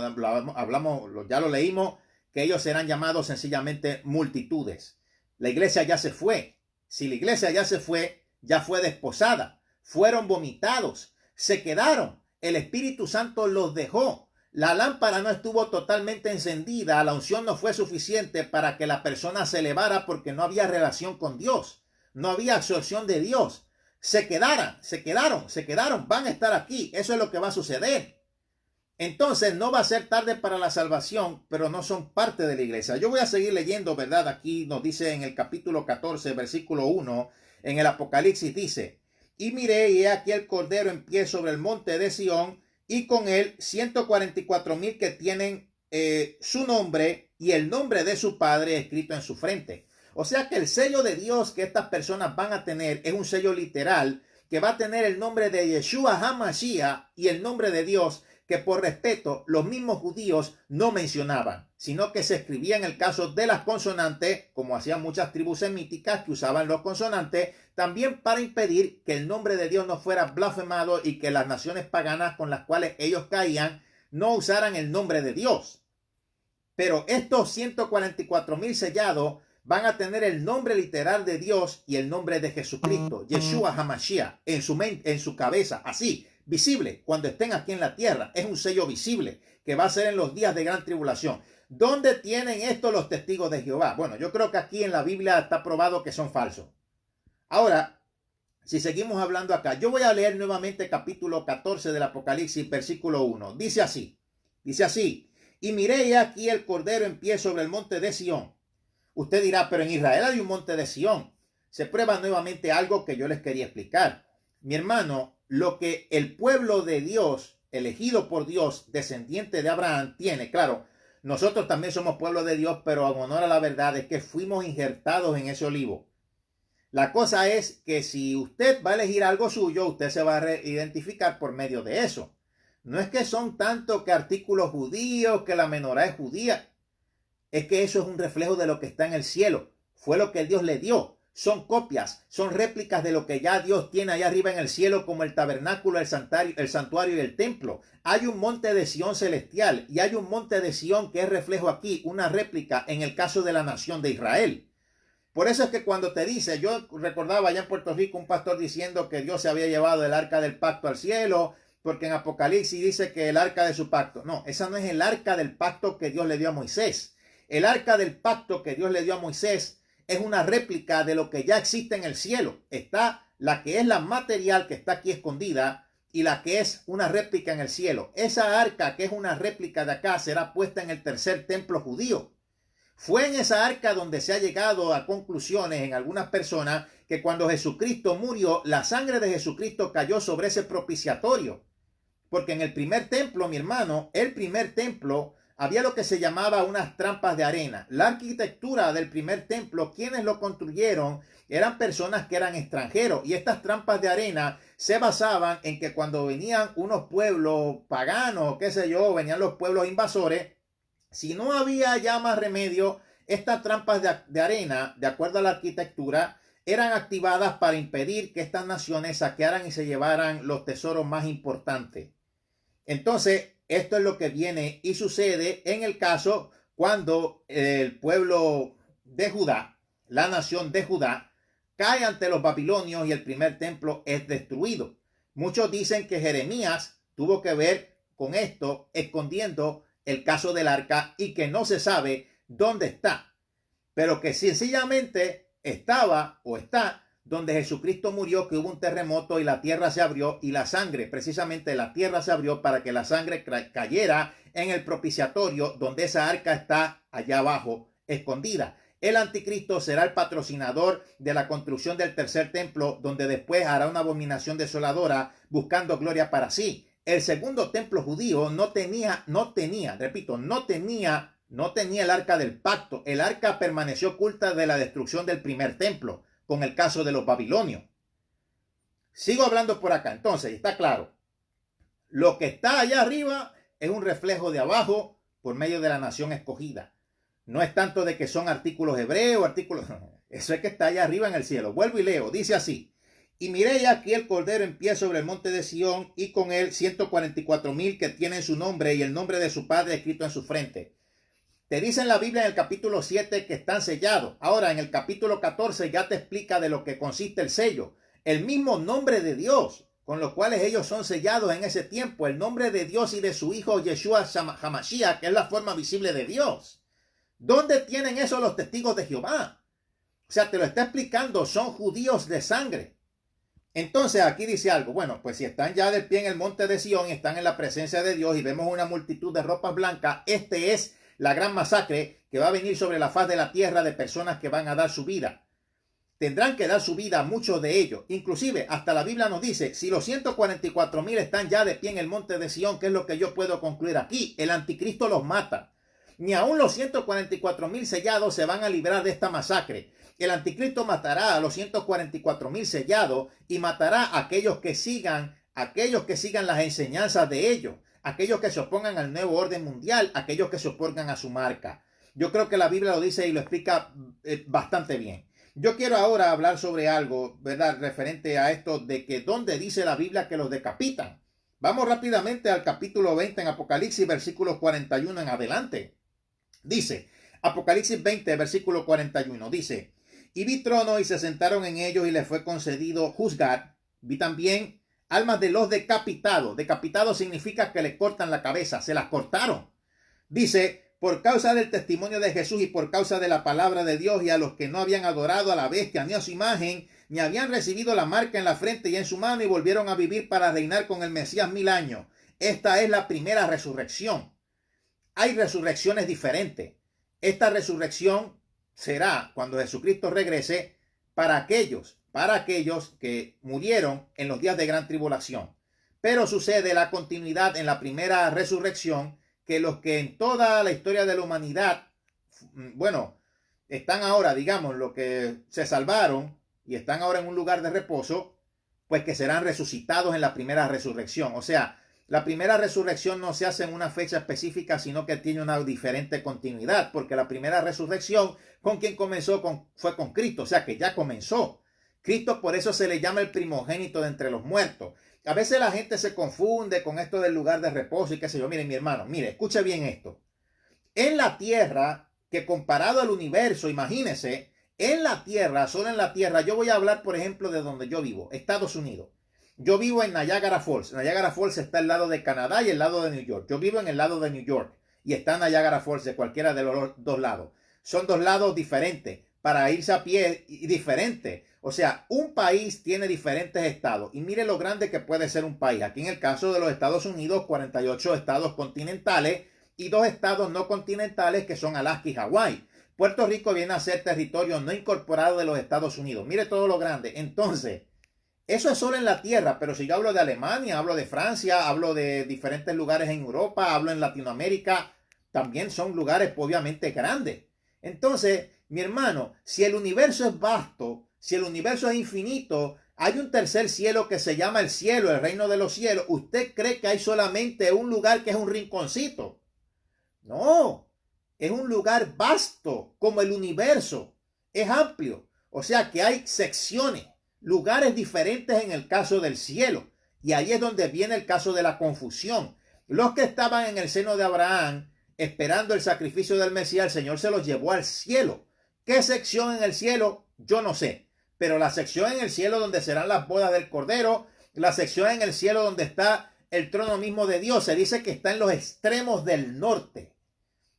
ya lo leímos, que ellos serán llamados sencillamente multitudes. La iglesia ya se fue. Si la iglesia ya se fue, ya fue desposada. Fueron vomitados, se quedaron. El Espíritu Santo los dejó. La lámpara no estuvo totalmente encendida, la unción no fue suficiente para que la persona se elevara porque no había relación con Dios, no había absorción de Dios. Se quedaron, van a estar aquí. Eso es lo que va a suceder. Entonces no va a ser tarde para la salvación, pero no son parte de la iglesia. Yo voy a seguir leyendo, ¿verdad? Aquí nos dice en el capítulo 14, versículo 1, en el Apocalipsis dice, y miré y he aquí el Cordero en pie sobre el monte de Sión, y con él 144,000 que tienen su nombre y el nombre de su padre escrito en su frente. O sea que el sello de Dios que estas personas van a tener es un sello literal que va a tener el nombre de Yeshua HaMashiach y el nombre de Dios, que por respeto los mismos judíos no mencionaban, sino que se escribía en el caso de las consonantes, como hacían muchas tribus semíticas que usaban los consonantes, también para impedir que el nombre de Dios no fuera blasfemado y que las naciones paganas con las cuales ellos caían no usaran el nombre de Dios. Pero estos 144,000 sellados van a tener el nombre literal de Dios y el nombre de Jesucristo, Yeshua HaMashiach, en su cabeza, así, visible, cuando estén aquí en la tierra. Es un sello visible que va a ser en los días de gran tribulación. ¿Dónde tienen esto los testigos de Jehová? Bueno, yo creo que aquí en la Biblia está probado que son falsos. Ahora, si seguimos hablando acá, yo voy a leer nuevamente capítulo 14 del Apocalipsis, versículo 1. Dice así, y miré aquí el Cordero en pie sobre el monte de Sión. Usted dirá, pero en Israel hay un monte de Sión. Se prueba nuevamente algo que yo les quería explicar. Mi hermano, lo que el pueblo de Dios, elegido por Dios, descendiente de Abraham, tiene, claro, nosotros también somos pueblo de Dios, pero en honor a la verdad es que fuimos injertados en ese olivo. La cosa es que si usted va a elegir algo suyo, usted se va a identificar por medio de eso. No es que son tanto que artículos judíos, que la menorá es judía. Es que eso es un reflejo de lo que está en el cielo. Fue lo que Dios le dio. Son copias, son réplicas de lo que ya Dios tiene allá arriba en el cielo, como el tabernáculo, el santuario y el templo. Hay un monte de Sión celestial y hay un monte de Sión que es reflejo aquí, una réplica en el caso de la nación de Israel. Por eso es que cuando te dice, yo recordaba allá en Puerto Rico un pastor diciendo que Dios se había llevado el arca del pacto al cielo, porque en Apocalipsis dice que el arca de su pacto. No, esa no es el arca del pacto que Dios le dio a Moisés. El arca del pacto que Dios le dio a Moisés es una réplica de lo que ya existe en el cielo. Está la que es la material que está aquí escondida y la que es una réplica en el cielo. Esa arca que es una réplica de acá será puesta en el tercer templo judío. Fue en esa arca donde se ha llegado a conclusiones en algunas personas que cuando Jesucristo murió, la sangre de Jesucristo cayó sobre ese propiciatorio. Porque en el primer templo, mi hermano, el primer templo, había lo que se llamaba unas trampas de arena. La arquitectura del primer templo, quienes lo construyeron, eran personas que eran extranjeros. Y estas trampas de arena se basaban en que cuando venían unos pueblos paganos, qué sé yo, venían los pueblos invasores, si no había ya más remedio, estas trampas de arena, de acuerdo a la arquitectura, eran activadas para impedir que estas naciones saquearan y se llevaran los tesoros más importantes. Entonces, esto es lo que viene y sucede en el caso cuando el pueblo de Judá, la nación de Judá, cae ante los babilonios y el primer templo es destruido. Muchos dicen que Jeremías tuvo que ver con esto, escondiendo el caso del arca y que no se sabe dónde está, pero que sencillamente estaba o está donde Jesucristo murió, que hubo un terremoto y la tierra se abrió y la sangre, precisamente la tierra se abrió para que la sangre cayera en el propiciatorio donde esa arca está allá abajo escondida. El anticristo será el patrocinador de la construcción del tercer templo, donde después hará una abominación desoladora buscando gloria para sí. El segundo templo judío no tenía el arca del pacto. El arca permaneció oculta de la destrucción del primer templo, con el caso de los babilonios. Sigo hablando por acá. Entonces, está claro. Lo que está allá arriba es un reflejo de abajo por medio de la nación escogida. No es tanto de que son artículos hebreos, eso es que está allá arriba en el cielo. Vuelvo y leo. Dice así. Y miré aquí el Cordero en pie sobre el monte de Sión y con él 144,000 que tienen su nombre y el nombre de su padre escrito en su frente. Te dice en la Biblia en el capítulo 7 que están sellados. Ahora en el capítulo 14 ya te explica de lo que consiste el sello. El mismo nombre de Dios con los cuales ellos son sellados en ese tiempo, el nombre de Dios y de su Hijo Yeshua HaMashiach, que es la forma visible de Dios. ¿Dónde tienen eso los testigos de Jehová? O sea, te lo está explicando, son judíos de sangre. Entonces aquí dice algo, bueno, pues si están ya de pie en el monte de Sión, están en la presencia de Dios y vemos una multitud de ropas blancas, este es la gran masacre que va a venir sobre la faz de la tierra de personas que van a dar su vida. Tendrán que dar su vida muchos de ellos. Inclusive, hasta la Biblia nos dice, si los 144,000 están ya de pie en el monte de Sión, ¿qué es lo que yo puedo concluir aquí? El anticristo los mata. Ni aun los 144,000 sellados se van a librar de esta masacre. El anticristo matará a los 144,000 sellados y matará a aquellos que sigan las enseñanzas de ellos, aquellos que se opongan al nuevo orden mundial, aquellos que se opongan a su marca. Yo creo que la Biblia lo dice y lo explica bastante bien. Yo quiero ahora hablar sobre algo, ¿verdad? Referente a esto de que dónde dice la Biblia que los decapitan. Vamos rápidamente al capítulo 20 en Apocalipsis, versículos 41 en adelante. Dice, Apocalipsis 20, versículo 41, dice, y vi tronos y se sentaron en ellos y les fue concedido juzgar. Vi también almas de los decapitados. Decapitado significa que le cortan la cabeza, se las cortaron. Dice, por causa del testimonio de Jesús y por causa de la palabra de Dios, y a los que no habían adorado a la bestia ni a su imagen, ni habían recibido la marca en la frente y en su mano, y volvieron a vivir para reinar con el Mesías 1000 años. Esta es la primera resurrección. Hay resurrecciones diferentes. Esta resurrección será cuando Jesucristo regrese para aquellos que murieron en los días de gran tribulación. Pero sucede la continuidad en la primera resurrección, que los que en toda la historia de la humanidad, bueno, están ahora, digamos, los que se salvaron y están ahora en un lugar de reposo, pues que serán resucitados en la primera resurrección. O sea, la primera resurrección no se hace en una fecha específica, sino que tiene una diferente continuidad, porque la primera resurrección con quien comenzó fue con Cristo, o sea que ya comenzó. Cristo, por eso se le llama el primogénito de entre los muertos. A veces la gente se confunde con esto del lugar de reposo y qué sé yo. Miren, mi hermano, mire, escuche bien esto. En la tierra, que comparado al universo, imagínese, en la tierra, solo en la tierra, yo voy a hablar, por ejemplo, de donde yo vivo, Estados Unidos. Yo vivo en Niagara Falls. Niagara Falls está al lado de Canadá y al lado de New York. Yo vivo en el lado de New York y está Niagara Falls de cualquiera de los dos lados. Son dos lados diferentes. Para irse a pie y diferente. O sea, un país tiene diferentes estados. Y mire lo grande que puede ser un país. Aquí en el caso de los Estados Unidos, 48 estados continentales y 2 estados no continentales que son Alaska y Hawái. Puerto Rico viene a ser territorio no incorporado de los Estados Unidos. Mire todo lo grande. Entonces, eso es solo en la tierra. Pero si yo hablo de Alemania, hablo de Francia, hablo de diferentes lugares en Europa, hablo en Latinoamérica, también son lugares obviamente grandes. Entonces, mi hermano, si el universo es vasto, si el universo es infinito, hay un tercer cielo que se llama el cielo, el reino de los cielos. ¿Usted cree que hay solamente un lugar que es un rinconcito? No, es un lugar vasto como el universo. Es amplio. O sea que hay secciones, lugares diferentes en el caso del cielo. Y ahí es donde viene el caso de la confusión. Los que estaban en el seno de Abraham esperando el sacrificio del Mesías, el Señor se los llevó al cielo. ¿Qué sección en el cielo? Yo no sé. Pero la sección en el cielo donde serán las bodas del Cordero, la sección en el cielo donde está el trono mismo de Dios, se dice que está en los extremos del norte.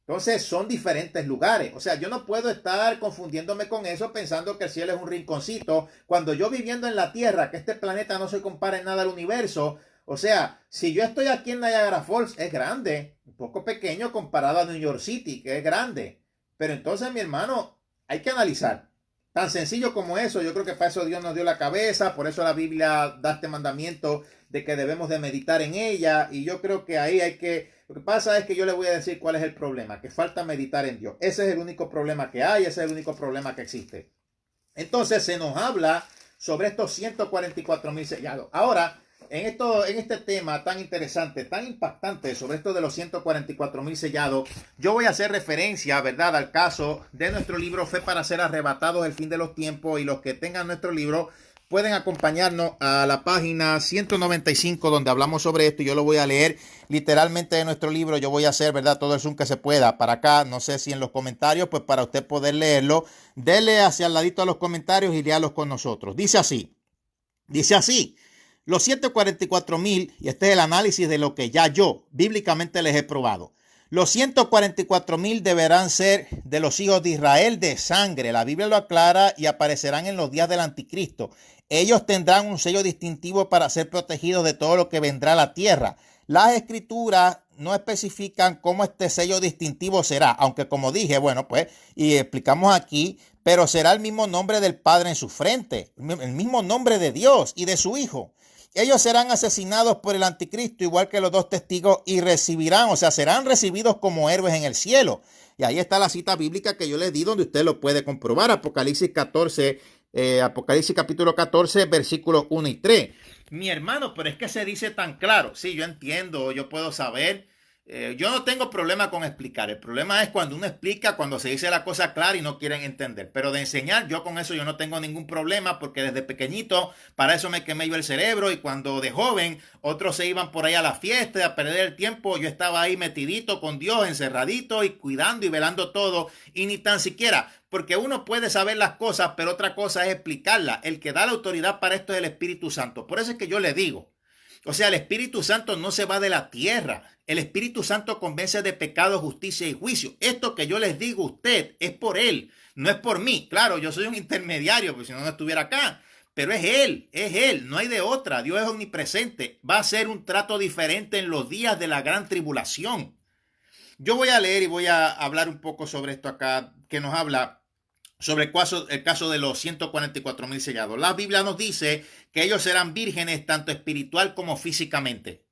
Entonces son diferentes lugares. O sea, yo no puedo estar confundiéndome con eso pensando que el cielo es un rinconcito. Cuando yo viviendo en la tierra, que este planeta no se compara en nada al universo. O sea, si yo estoy aquí en Niagara Falls, es grande, un poco pequeño comparado a New York City, que es grande. Pero entonces, mi hermano, hay que analizar. Tan sencillo como eso, yo creo que para eso Dios nos dio la cabeza, por eso la Biblia da este mandamiento de que debemos de meditar en ella, y yo creo que ahí hay que... Lo que pasa es que yo le voy a decir cuál es el problema, que falta meditar en Dios. Ese es el único problema que hay, ese es el único problema que existe. Entonces se nos habla sobre estos 144,000 sellados. Ahora, en este tema tan interesante, tan impactante sobre esto de los 144,000 sellados, yo voy a hacer referencia, ¿verdad?, al caso de nuestro libro Fe para ser arrebatados el fin de los tiempos, y los que tengan nuestro libro pueden acompañarnos a la página 195 donde hablamos sobre esto. Yo lo voy a leer literalmente de nuestro libro. Yo voy a hacer, ¿verdad?, todo el zoom que se pueda para acá. No sé si en los comentarios, pues para usted poder leerlo, dele hacia el ladito a los comentarios y léalos con nosotros. Dice así. Los 144,000, y este es el análisis de lo que ya yo bíblicamente les he probado. Los 144,000 deberán ser de los hijos de Israel de sangre. La Biblia lo aclara y aparecerán en los días del anticristo. Ellos tendrán un sello distintivo para ser protegidos de todo lo que vendrá a la tierra. Las escrituras no especifican cómo este sello distintivo será, aunque como dije, bueno, pues, y explicamos aquí, pero será el mismo nombre del Padre en su frente, el mismo nombre de Dios y de su Hijo. Ellos serán asesinados por el anticristo, igual que los dos testigos, y recibirán, o sea, serán recibidos como héroes en el cielo. Y ahí está la cita bíblica que yo les di, donde usted lo puede comprobar. Apocalipsis capítulo 14, versículos 1 y 3. Mi hermano, pero es que se dice tan claro. Sí, yo entiendo, yo puedo saber. Yo no tengo problema con explicar. El problema es cuando uno explica, cuando se dice la cosa clara y no quieren entender. Pero de enseñar, yo con eso yo no tengo ningún problema, porque desde pequeñito para eso me quemé yo el cerebro, y cuando de joven otros se iban por ahí a la fiesta a perder el tiempo, yo estaba ahí metidito con Dios, encerradito y cuidando y velando todo, y ni tan siquiera, porque uno puede saber las cosas, pero otra cosa es explicarlas. El que da la autoridad para esto es el Espíritu Santo. Por eso es que yo le digo, o sea, el Espíritu Santo no se va de la tierra. El Espíritu Santo convence de pecado, justicia y juicio. Esto que yo les digo a usted es por Él, no es por mí. Claro, yo soy un intermediario, porque si no, no estuviera acá. Pero es Él, no hay de otra. Dios es omnipresente. Va a ser un trato diferente en los días de la gran tribulación. Yo voy a leer y voy a hablar un poco sobre esto acá, que nos habla sobre el caso de los 144,000 sellados. La Biblia nos dice que ellos serán vírgenes tanto espiritual como físicamente.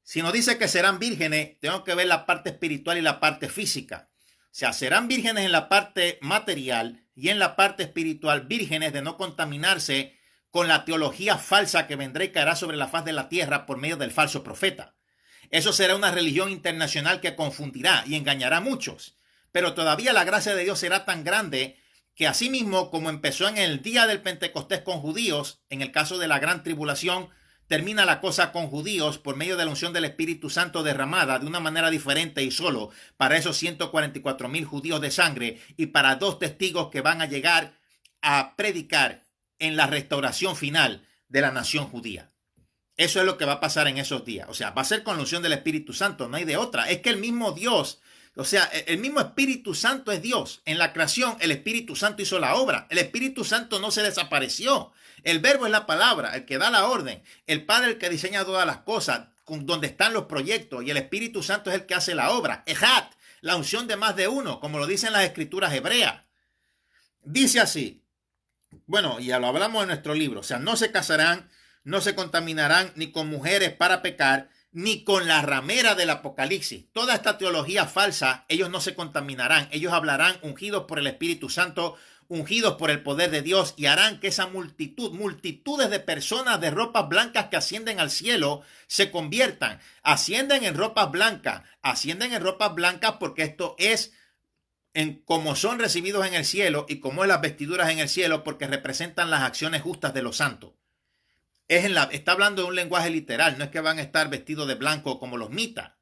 Si nos dice que serán vírgenes, tenemos que ver la parte espiritual y la parte física. O sea, serán vírgenes en la parte material y en la parte espiritual, vírgenes de no contaminarse con la teología falsa que vendrá y caerá sobre la faz de la tierra por medio del falso profeta. Eso será una religión internacional que confundirá y engañará a muchos. Pero todavía la gracia de Dios será tan grande que asimismo, como empezó en el día del Pentecostés con judíos, en el caso de la gran tribulación, termina la cosa con judíos por medio de la unción del Espíritu Santo derramada de una manera diferente y solo para esos 144,000 judíos de sangre y para dos testigos que van a llegar a predicar en la restauración final de la nación judía. Eso es lo que va a pasar en esos días. O sea, va a ser con la unción del Espíritu Santo, no hay de otra. Es que el mismo Dios, o sea, el mismo Espíritu Santo es Dios. En la creación, el Espíritu Santo hizo la obra. El Espíritu Santo no se desapareció. El verbo es la palabra, el que da la orden. El Padre el que diseña todas las cosas, donde están los proyectos. Y el Espíritu Santo es el que hace la obra. Ejat, la unción de más de uno, como lo dicen las escrituras hebreas. Dice así, bueno, ya lo hablamos en nuestro libro. O sea, no se casarán, no se contaminarán ni con mujeres para pecar, ni con la ramera del Apocalipsis. Toda esta teología falsa, ellos no se contaminarán. Ellos hablarán ungidos por el Espíritu Santo, ungidos por el poder de Dios, y harán que esa multitudes de personas de ropas blancas que ascienden al cielo se conviertan. Ascienden en ropas blancas porque esto es como son recibidos en el cielo y como es las vestiduras en el cielo, porque representan las acciones justas de los santos. Está hablando de un lenguaje literal, no es que van a estar vestidos de blanco como los mitas.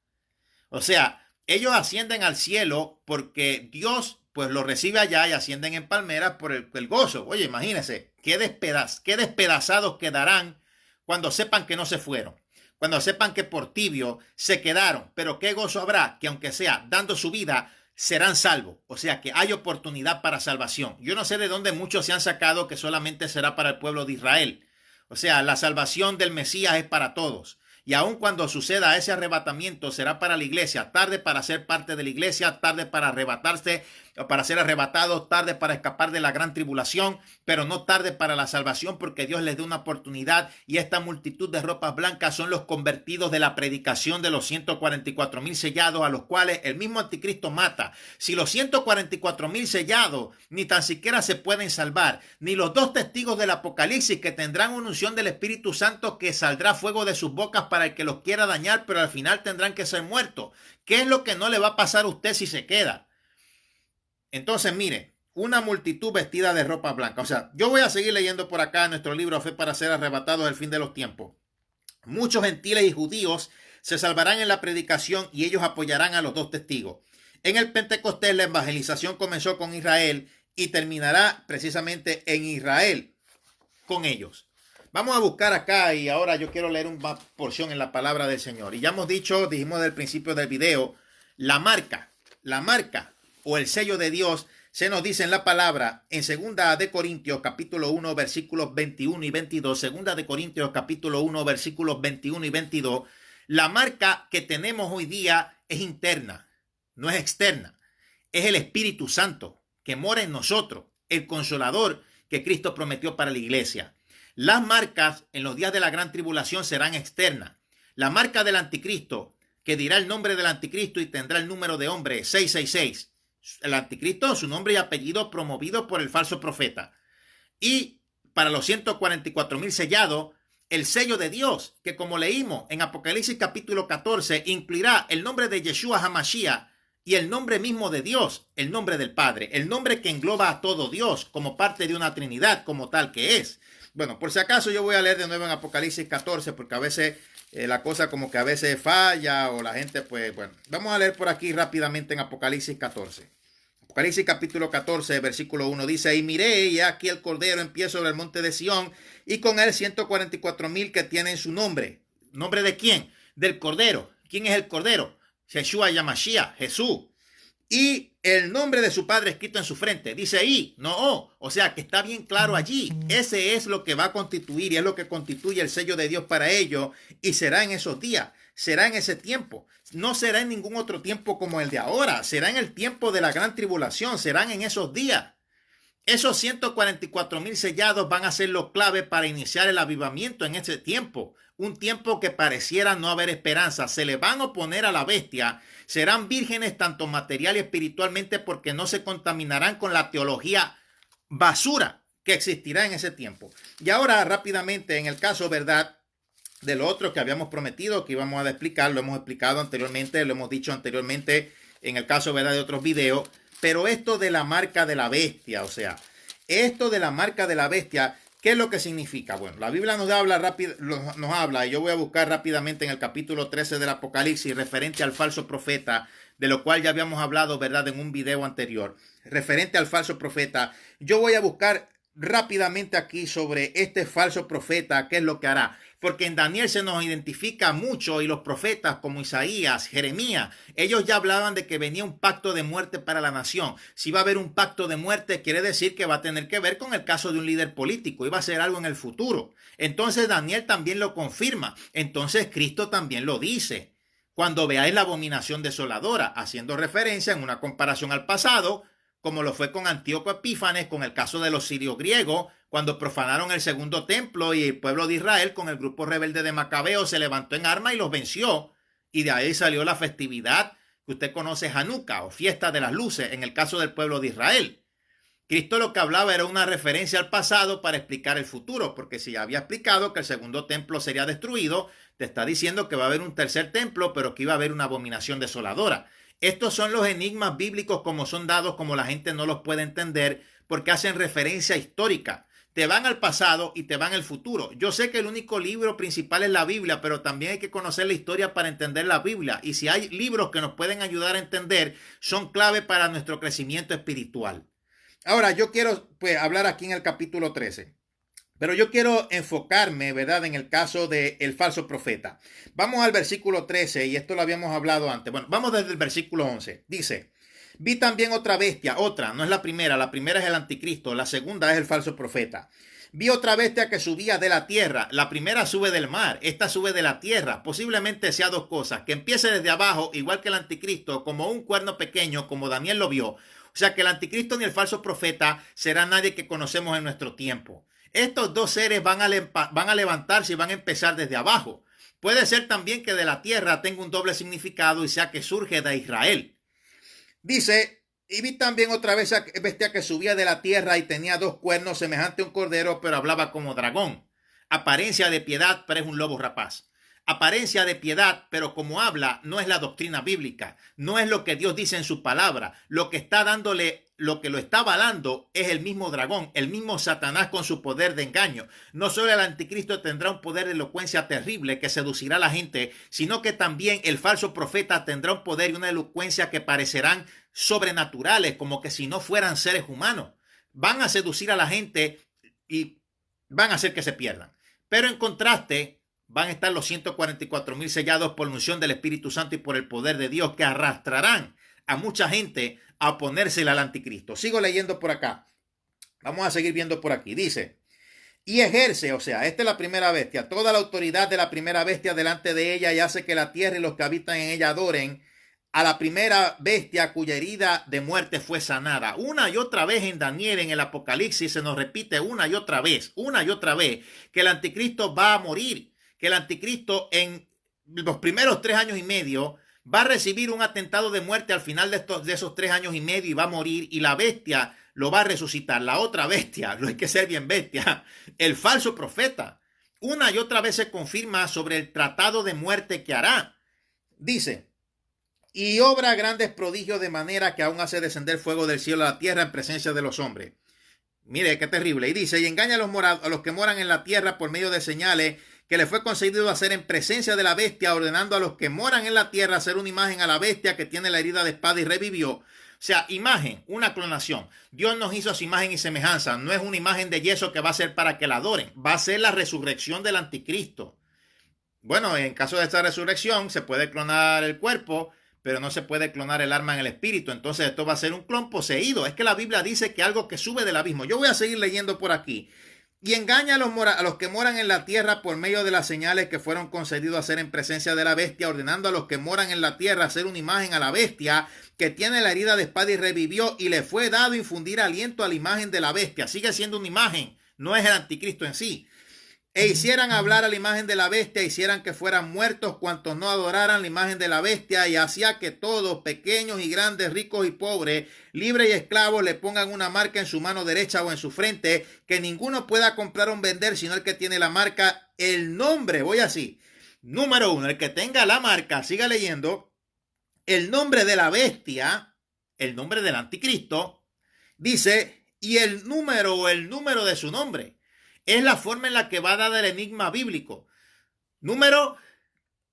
O sea, ellos ascienden al cielo porque Dios pues los recibe allá y ascienden en palmeras por el gozo. Oye, imagínense, qué despedazados quedarán cuando sepan que no se fueron, cuando sepan que por tibio se quedaron, pero qué gozo habrá que aunque sea dando su vida, serán salvos. O sea que hay oportunidad para salvación. Yo no sé de dónde muchos se han sacado que solamente será para el pueblo de Israel. O sea, la salvación del Mesías es para todos. Y aun cuando suceda ese arrebatamiento, será para la iglesia. Tarde para ser parte de la iglesia, tarde para arrebatarse, para ser arrebatados, tarde para escapar de la gran tribulación, pero no tarde para la salvación, porque Dios les da una oportunidad. Y esta multitud de ropas blancas son los convertidos de la predicación de los 144,000 sellados, a los cuales el mismo anticristo mata. Si los 144,000 sellados ni tan siquiera se pueden salvar, ni los dos testigos del Apocalipsis, que tendrán una unción del Espíritu Santo que saldrá fuego de sus bocas para el que los quiera dañar, pero al final tendrán que ser muertos. ¿Qué es lo que no le va a pasar a usted si se queda? Entonces, mire, una multitud vestida de ropa blanca. O sea, yo voy a seguir leyendo por acá en nuestro libro Fe para ser arrebatados al fin de los tiempos. Muchos gentiles y judíos se salvarán en la predicación y ellos apoyarán a los dos testigos. En el Pentecostés la evangelización comenzó con Israel y terminará precisamente en Israel con ellos. Vamos a buscar acá y ahora yo quiero leer una porción en la palabra del Señor. Y ya dijimos desde el principio del video, la marca o el sello de Dios se nos dice en la palabra en Segunda de Corintios capítulo 1 versículos 21 y 22. Segunda de Corintios capítulo 1 versículos 21 y 22. La marca que tenemos hoy día es interna, no es externa. Es el Espíritu Santo que mora en nosotros, el Consolador que Cristo prometió para la iglesia. Las marcas en los días de la gran tribulación serán externas. La marca del anticristo, que dirá el nombre del anticristo y tendrá el número de hombre 666. El anticristo, su nombre y apellido promovido por el falso profeta. Y para los 144,000 sellados, el sello de Dios, que como leímos en Apocalipsis capítulo 14, incluirá el nombre de Yeshua HaMashiach y el nombre mismo de Dios, el nombre del Padre, el nombre que engloba a todo Dios como parte de una Trinidad como tal que es. Bueno, por si acaso yo voy a leer de nuevo en Apocalipsis 14 porque a veces la cosa como que a veces falla o la gente pues bueno. Vamos a leer por aquí rápidamente en Apocalipsis 14. Apocalipsis capítulo 14, versículo 1 dice, y miré y aquí el Cordero en pie sobre el monte de Sión y con él 144,000 que tienen su nombre. ¿Nombre de quién? Del Cordero. ¿Quién es el Cordero? Yeshua Yamashiach, Jesús. Y el nombre de su padre escrito en su frente. Dice I, no O. O sea que está bien claro allí. Ese es lo que va a constituir y es lo que constituye el sello de Dios para ellos. Y será en esos días. Será en ese tiempo. No será en ningún otro tiempo como el de ahora. Será en el tiempo de la gran tribulación. Serán en esos días. Esos 144,000 sellados van a ser los clave para iniciar el avivamiento en ese tiempo. Un tiempo que pareciera no haber esperanza. Se le van a oponer a la bestia. Serán vírgenes tanto material y espiritualmente porque no se contaminarán con la teología basura que existirá en ese tiempo. Y ahora rápidamente en el caso, ¿verdad?, de lo otro que habíamos prometido que íbamos a explicar, lo hemos explicado anteriormente, lo hemos dicho anteriormente en el caso, ¿verdad?, de otros videos. Pero esto de la marca de la bestia, o sea, esto de la marca de la bestia, ¿qué es lo que significa? Bueno, la Biblia nos habla, y yo voy a buscar rápidamente en el capítulo 13 del Apocalipsis, referente al falso profeta, de lo cual ya habíamos hablado, ¿verdad?, en un video anterior. Referente al falso profeta, yo voy a buscar rápidamente aquí sobre este falso profeta, qué es lo que hará. Porque en Daniel se nos identifica mucho y los profetas como Isaías, Jeremías, ellos ya hablaban de que venía un pacto de muerte para la nación. Si va a haber un pacto de muerte, quiere decir que va a tener que ver con el caso de un líder político y va a ser algo en el futuro. Entonces Daniel también lo confirma. Entonces Cristo también lo dice. Cuando veáis la abominación desoladora, haciendo referencia en una comparación al pasado, como lo fue con Antíoco Epífanes, con el caso de los sirios griegos, cuando profanaron el segundo templo y el pueblo de Israel con el grupo rebelde de Macabeo se levantó en armas y los venció. Y de ahí salió la festividad que usted conoce, Hanukkah o fiesta de las luces, en el caso del pueblo de Israel. Cristo lo que hablaba era una referencia al pasado para explicar el futuro, porque si había explicado que el segundo templo sería destruido, te está diciendo que va a haber un tercer templo, pero que iba a haber una abominación desoladora. Estos son los enigmas bíblicos como son dados, como la gente no los puede entender, porque hacen referencia histórica. Te van al pasado y te van al futuro. Yo sé que el único libro principal es la Biblia, pero también hay que conocer la historia para entender la Biblia. Y si hay libros que nos pueden ayudar a entender, son clave para nuestro crecimiento espiritual. Ahora, yo quiero hablar aquí en el capítulo 13. Pero yo quiero enfocarme, ¿verdad?, en el caso del falso profeta. Vamos al versículo 13 y esto lo habíamos hablado antes. Bueno, vamos desde el versículo 11. Dice, vi también otra bestia, no es la primera es el anticristo, la segunda es el falso profeta. Vi otra bestia que subía de la tierra. La primera sube del mar, esta sube de la tierra. Posiblemente sea dos cosas, que empiece desde abajo, igual que el anticristo, como un cuerno pequeño, como Daniel lo vio. O sea que el anticristo ni el falso profeta será nadie que conocemos en nuestro tiempo. Estos dos seres van a levantarse y van a empezar desde abajo. Puede ser también que de la tierra tenga un doble significado y sea que surge de Israel. Dice, y vi también otra vez a bestia que subía de la tierra y tenía dos cuernos semejante a un cordero, pero hablaba como dragón. Apariencia de piedad, pero es un lobo rapaz. Apariencia de piedad, pero como habla, no es la doctrina bíblica, no es lo que Dios dice en su palabra. Lo que lo está avalando es el mismo dragón, el mismo Satanás con su poder de engaño. No solo el anticristo tendrá un poder de elocuencia terrible que seducirá a la gente, sino que también el falso profeta tendrá un poder y una elocuencia que parecerán sobrenaturales, como que si no fueran seres humanos. Van a seducir a la gente y van a hacer que se pierdan. Pero en contraste, van a estar los 144,000 sellados por la unción del Espíritu Santo y por el poder de Dios, que arrastrarán a mucha gente a oponérsela al anticristo. Sigo leyendo por acá. Vamos a seguir viendo por aquí. Dice: y ejerce, o sea, esta es la primera bestia, toda la autoridad de la primera bestia delante de ella, y hace que la tierra y los que habitan en ella adoren a la primera bestia cuya herida de muerte fue sanada. Una y otra vez en Daniel, en el Apocalipsis, se nos repite una y otra vez, que el anticristo va a morir, que el anticristo en los primeros 3 años y medio va a recibir un atentado de muerte al final de esos 3 años y medio y va a morir, y la bestia lo va a resucitar. La otra bestia, no hay que ser bien bestia, el falso profeta, una y otra vez se confirma sobre el tratado de muerte que hará. Dice: y obra grandes prodigios de manera que aún hace descender fuego del cielo a la tierra en presencia de los hombres. Mire qué terrible. Y dice: y engaña a los que moran en la tierra por medio de señales que le fue concedido hacer en presencia de la bestia, ordenando a los que moran en la tierra hacer una imagen a la bestia que tiene la herida de espada y revivió. O sea, imagen, una clonación. Dios nos hizo a su imagen y semejanza. No es una imagen de yeso que va a ser para que la adoren. Va a ser la resurrección del anticristo. Bueno, en caso de esta resurrección se puede clonar el cuerpo, pero no se puede clonar el alma en el espíritu. Entonces esto va a ser un clon poseído. Es que la Biblia dice que algo que sube del abismo. Yo voy a seguir leyendo por aquí. Y engaña a los que moran en la tierra por medio de las señales que fueron concedidos a hacer en presencia de la bestia, ordenando a los que moran en la tierra hacer una imagen a la bestia que tiene la herida de espada y revivió, y le fue dado infundir aliento a la imagen de la bestia. Sigue siendo una imagen, no es el anticristo en sí. E hicieran hablar a la imagen de la bestia, hicieran que fueran muertos cuantos no adoraran la imagen de la bestia, y hacía que todos, pequeños y grandes, ricos y pobres, libres y esclavos, le pongan una marca en su mano derecha o en su frente, que ninguno pueda comprar o vender, sino el que tiene la marca, el nombre. Voy así. Número 1, el que tenga la marca, siga leyendo, el nombre de la bestia, el nombre del anticristo, dice, y el número de su nombre. Es la forma en la que va a dar el enigma bíblico. Número,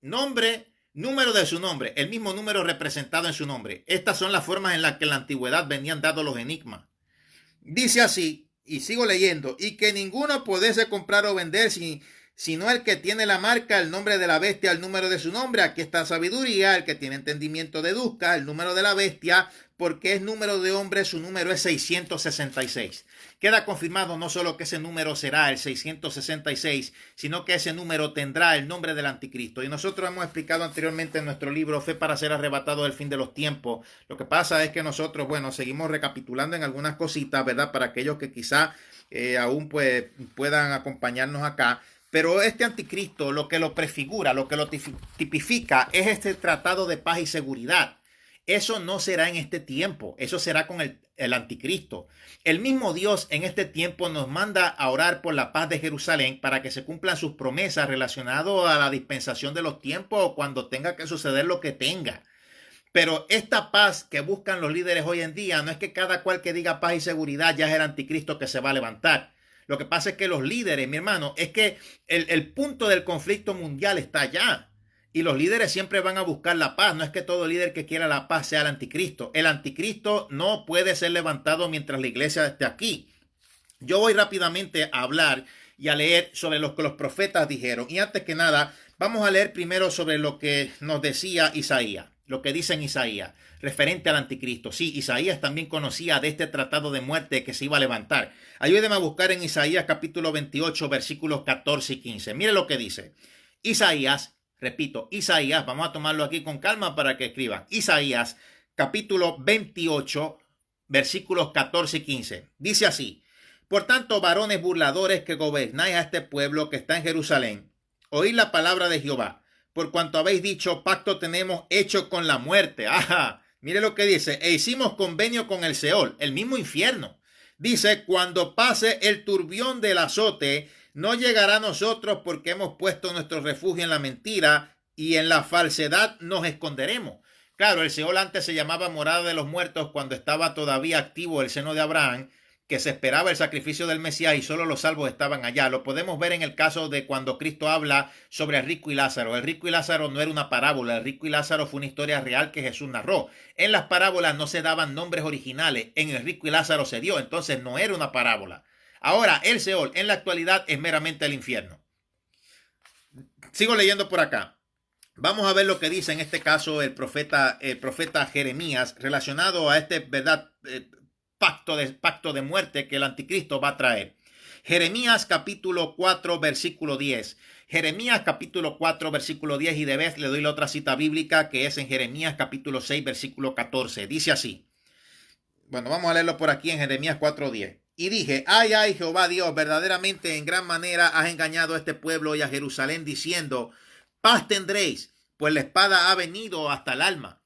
nombre, número de su nombre. El mismo número representado en su nombre. Estas son las formas en las que en la antigüedad venían dados los enigmas. Dice así, y sigo leyendo, y que ninguno pudiese comprar o vender sino el que tiene la marca, el nombre de la bestia, el número de su nombre. Aquí está sabiduría, el que tiene entendimiento deduzca el número de la bestia, porque es número de hombre, su número es 666. Queda confirmado no solo que ese número será el 666, sino que ese número tendrá el nombre del anticristo. Y nosotros hemos explicado anteriormente en nuestro libro Fe para ser arrebatado del fin de los tiempos. Lo que pasa es que nosotros, bueno, seguimos recapitulando en algunas cositas, ¿verdad? Para aquellos que quizá aún pues, puedan acompañarnos acá. Pero este anticristo, lo que lo prefigura, lo que lo tipifica, es este tratado de paz y seguridad. Eso no será en este tiempo, eso será con el anticristo. El mismo Dios en este tiempo nos manda a orar por la paz de Jerusalén para que se cumplan sus promesas relacionadas a la dispensación de los tiempos o cuando tenga que suceder lo que tenga. Pero esta paz que buscan los líderes hoy en día no es que cada cual que diga paz y seguridad ya es el anticristo que se va a levantar. Lo que pasa es que los líderes, mi hermano, es que el punto del conflicto mundial está allá. Y los líderes siempre van a buscar la paz. No es que todo líder que quiera la paz sea el anticristo. El anticristo no puede ser levantado mientras la iglesia esté aquí. Yo voy rápidamente a hablar y a leer sobre lo que los profetas dijeron. Y antes que nada, vamos a leer primero sobre lo que nos decía Isaías. Lo que dice en Isaías, referente al anticristo. Sí, Isaías también conocía de este tratado de muerte que se iba a levantar. Ayúdeme a buscar en Isaías capítulo 28, versículos 14 y 15. Mire lo que dice. Isaías, repito, Isaías, vamos a tomarlo aquí con calma para que escriban. Isaías capítulo 28, versículos 14 y 15. Dice así: por tanto, varones burladores que gobernáis a este pueblo que está en Jerusalén, oíd la palabra de Jehová. Por cuanto habéis dicho, pacto tenemos hecho con la muerte. Ajá, mire lo que dice. E hicimos convenio con el Seol, el mismo infierno. Dice, cuando pase el turbión del azote, no llegará a nosotros porque hemos puesto nuestro refugio en la mentira y en la falsedad nos esconderemos. Claro, el Seol antes se llamaba morada de los muertos cuando estaba todavía activo el seno de Abraham, que se esperaba el sacrificio del Mesías y solo los salvos estaban allá. Lo podemos ver en el caso de cuando Cristo habla sobre el rico y Lázaro. El rico y Lázaro no era una parábola. El rico y Lázaro fue una historia real que Jesús narró. En las parábolas no se daban nombres originales. En el rico y Lázaro se dio. Entonces no era una parábola. Ahora, el Seol en la actualidad es meramente el infierno. Sigo leyendo por acá. Vamos a ver lo que dice en este caso el profeta Jeremías relacionado a este, ¿verdad? Pacto de muerte que el anticristo va a traer. Jeremías capítulo 4 versículo 10. Jeremías capítulo 4 versículo 10 y de vez le doy la otra cita bíblica que es en Jeremías capítulo 6 versículo 14. Dice así. Bueno, vamos a leerlo por aquí en Jeremías 4:10. Y dije, ay, ay, Jehová Dios, verdaderamente en gran manera has engañado a este pueblo y a Jerusalén diciendo, paz tendréis, pues la espada ha venido hasta el alma.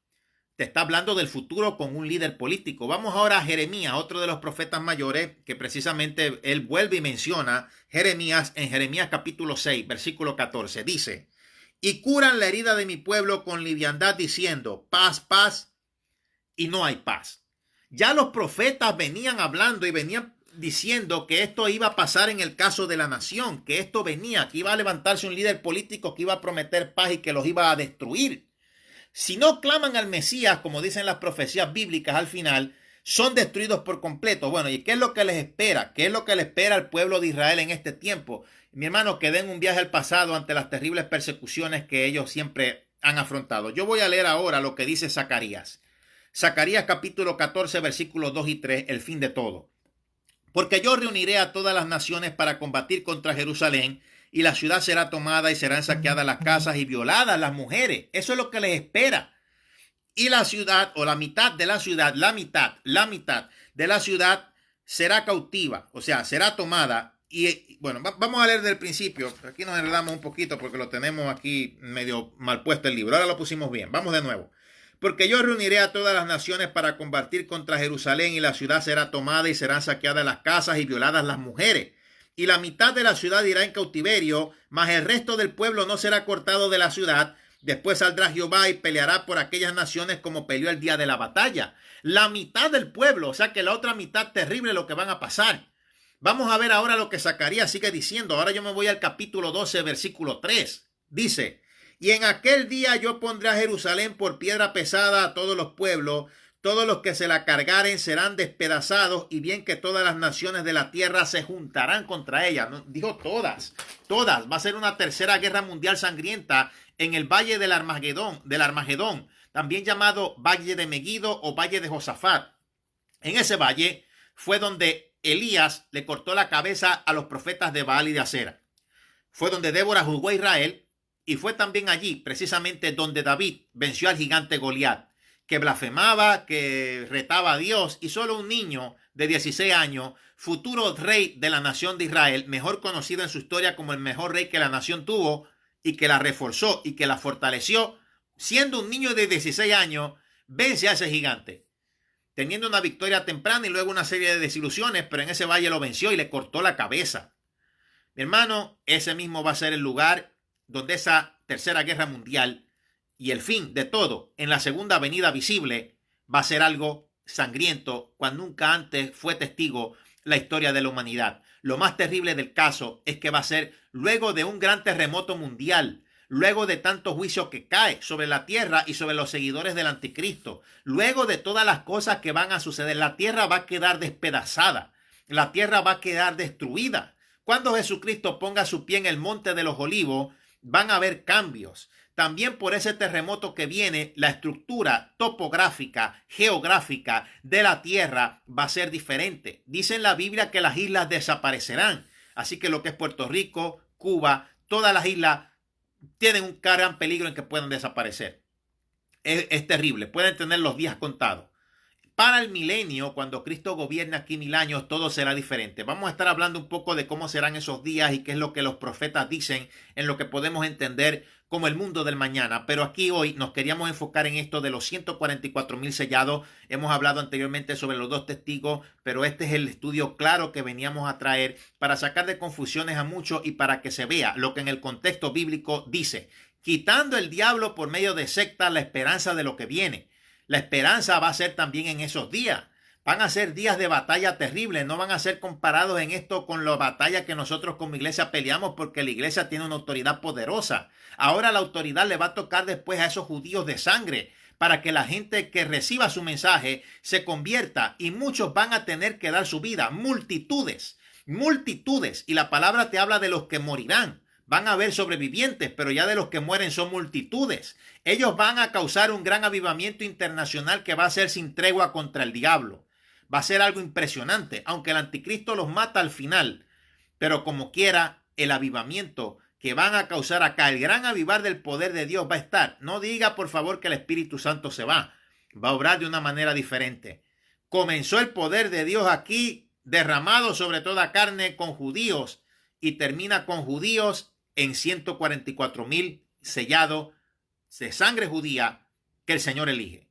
Te está hablando del futuro con un líder político. Vamos ahora a Jeremías, otro de los profetas mayores, que precisamente él vuelve y menciona Jeremías en Jeremías capítulo 6, versículo 14. Dice, y curan la herida de mi pueblo con liviandad diciendo, paz, paz, y no hay paz. Ya los profetas venían hablando y venían diciendo que esto iba a pasar en el caso de la nación, que esto venía, que iba a levantarse un líder político que iba a prometer paz y que los iba a destruir. Si no claman al Mesías, como dicen las profecías bíblicas al final, son destruidos por completo. Bueno, ¿y qué es lo que les espera? ¿Qué es lo que le espera al pueblo de Israel en este tiempo? Mi hermano, que den un viaje al pasado ante las terribles persecuciones que ellos siempre han afrontado. Yo voy a leer ahora lo que dice Zacarías. Zacarías capítulo 14, versículos 2 y 3, el fin de todo. Porque yo reuniré a todas las naciones para combatir contra Jerusalén, y la ciudad será tomada y serán saqueadas las casas y violadas las mujeres. Eso es lo que les espera. Y la ciudad, o la mitad de la ciudad, la mitad de la ciudad será cautiva, o sea, será tomada. Y bueno, vamos a leer del principio. Aquí nos enredamos un poquito porque lo tenemos aquí medio mal puesto el libro. Ahora lo pusimos bien. Vamos de nuevo. Porque yo reuniré a todas las naciones para combatir contra Jerusalén y la ciudad será tomada y serán saqueadas las casas y violadas las mujeres. Y la mitad de la ciudad irá en cautiverio, mas el resto del pueblo no será cortado de la ciudad. Después saldrá Jehová y peleará por aquellas naciones como peleó el día de la batalla. La mitad del pueblo, o sea que la otra mitad terrible lo que van a pasar. Vamos a ver ahora lo que Zacarías sigue diciendo. Ahora yo me voy al capítulo 12, versículo 3. Dice, y en aquel día yo pondré a Jerusalén por piedra pesada a todos los pueblos, todos los que se la cargaren serán despedazados, y bien que todas las naciones de la tierra se juntarán contra ella. No, dijo todas. Va a ser una tercera guerra mundial sangrienta en el valle del Armagedón, también llamado Valle de Megiddo o Valle de Josafat. En ese valle fue donde Elías le cortó la cabeza a los profetas de Baal y de Acera. Fue donde Débora juzgó a Israel. Y fue también allí, precisamente, donde David venció al gigante Goliat, que blasfemaba, que retaba a Dios, y solo un niño de 16 años, futuro rey de la nación de Israel, mejor conocido en su historia como el mejor rey que la nación tuvo, y que la reforzó y que la fortaleció, siendo un niño de 16 años, vence a ese gigante, teniendo una victoria temprana y luego una serie de desilusiones, pero en ese valle lo venció y le cortó la cabeza. Mi hermano, ese mismo va a ser el lugar donde esa tercera guerra mundial y el fin de todo en la segunda venida visible va a ser algo sangriento cuando nunca antes fue testigo la historia de la humanidad. Lo más terrible del caso es que va a ser luego de un gran terremoto mundial, luego de tanto juicio que cae sobre la tierra y sobre los seguidores del anticristo, luego de todas las cosas que van a suceder, la tierra va a quedar despedazada, la tierra va a quedar destruida. Cuando Jesucristo ponga su pie en el monte de los olivos, van a haber cambios. También por ese terremoto que viene, la estructura topográfica, geográfica de la tierra va a ser diferente. Dice en la Biblia que las islas desaparecerán. Así que lo que es Puerto Rico, Cuba, todas las islas tienen un gran peligro en que puedan desaparecer. Es terrible. Pueden tener los días contados. Para el milenio, cuando Cristo gobierne aquí 1000 años, todo será diferente. Vamos a estar hablando un poco de cómo serán esos días y qué es lo que los profetas dicen en lo que podemos entender como el mundo del mañana. Pero aquí hoy nos queríamos enfocar en esto de los 144,000 sellados. Hemos hablado anteriormente sobre los 2 testigos, pero este es el estudio claro que veníamos a traer para sacar de confusiones a muchos y para que se vea lo que en el contexto bíblico dice. Quitando el diablo por medio de sectas la esperanza de lo que viene. La esperanza va a ser también en esos días. Van a ser días de batalla terribles. No van a ser comparados en esto con la batalla que nosotros como iglesia peleamos porque la iglesia tiene una autoridad poderosa. Ahora la autoridad le va a tocar después a esos judíos de sangre para que la gente que reciba su mensaje se convierta y muchos van a tener que dar su vida. Multitudes. Y la palabra te habla de los que morirán. Van a haber sobrevivientes, pero ya de los que mueren son multitudes. Ellos van a causar un gran avivamiento internacional que va a ser sin tregua contra el diablo. Va a ser algo impresionante, aunque el anticristo los mata al final. Pero como quiera, el avivamiento que van a causar acá, el gran avivar del poder de Dios va a estar. No diga por favor que el Espíritu Santo se va. Va a obrar de una manera diferente. Comenzó el poder de Dios aquí derramado sobre toda carne con judíos y termina con judíos en 144,000 sellado de sangre judía que el Señor elige.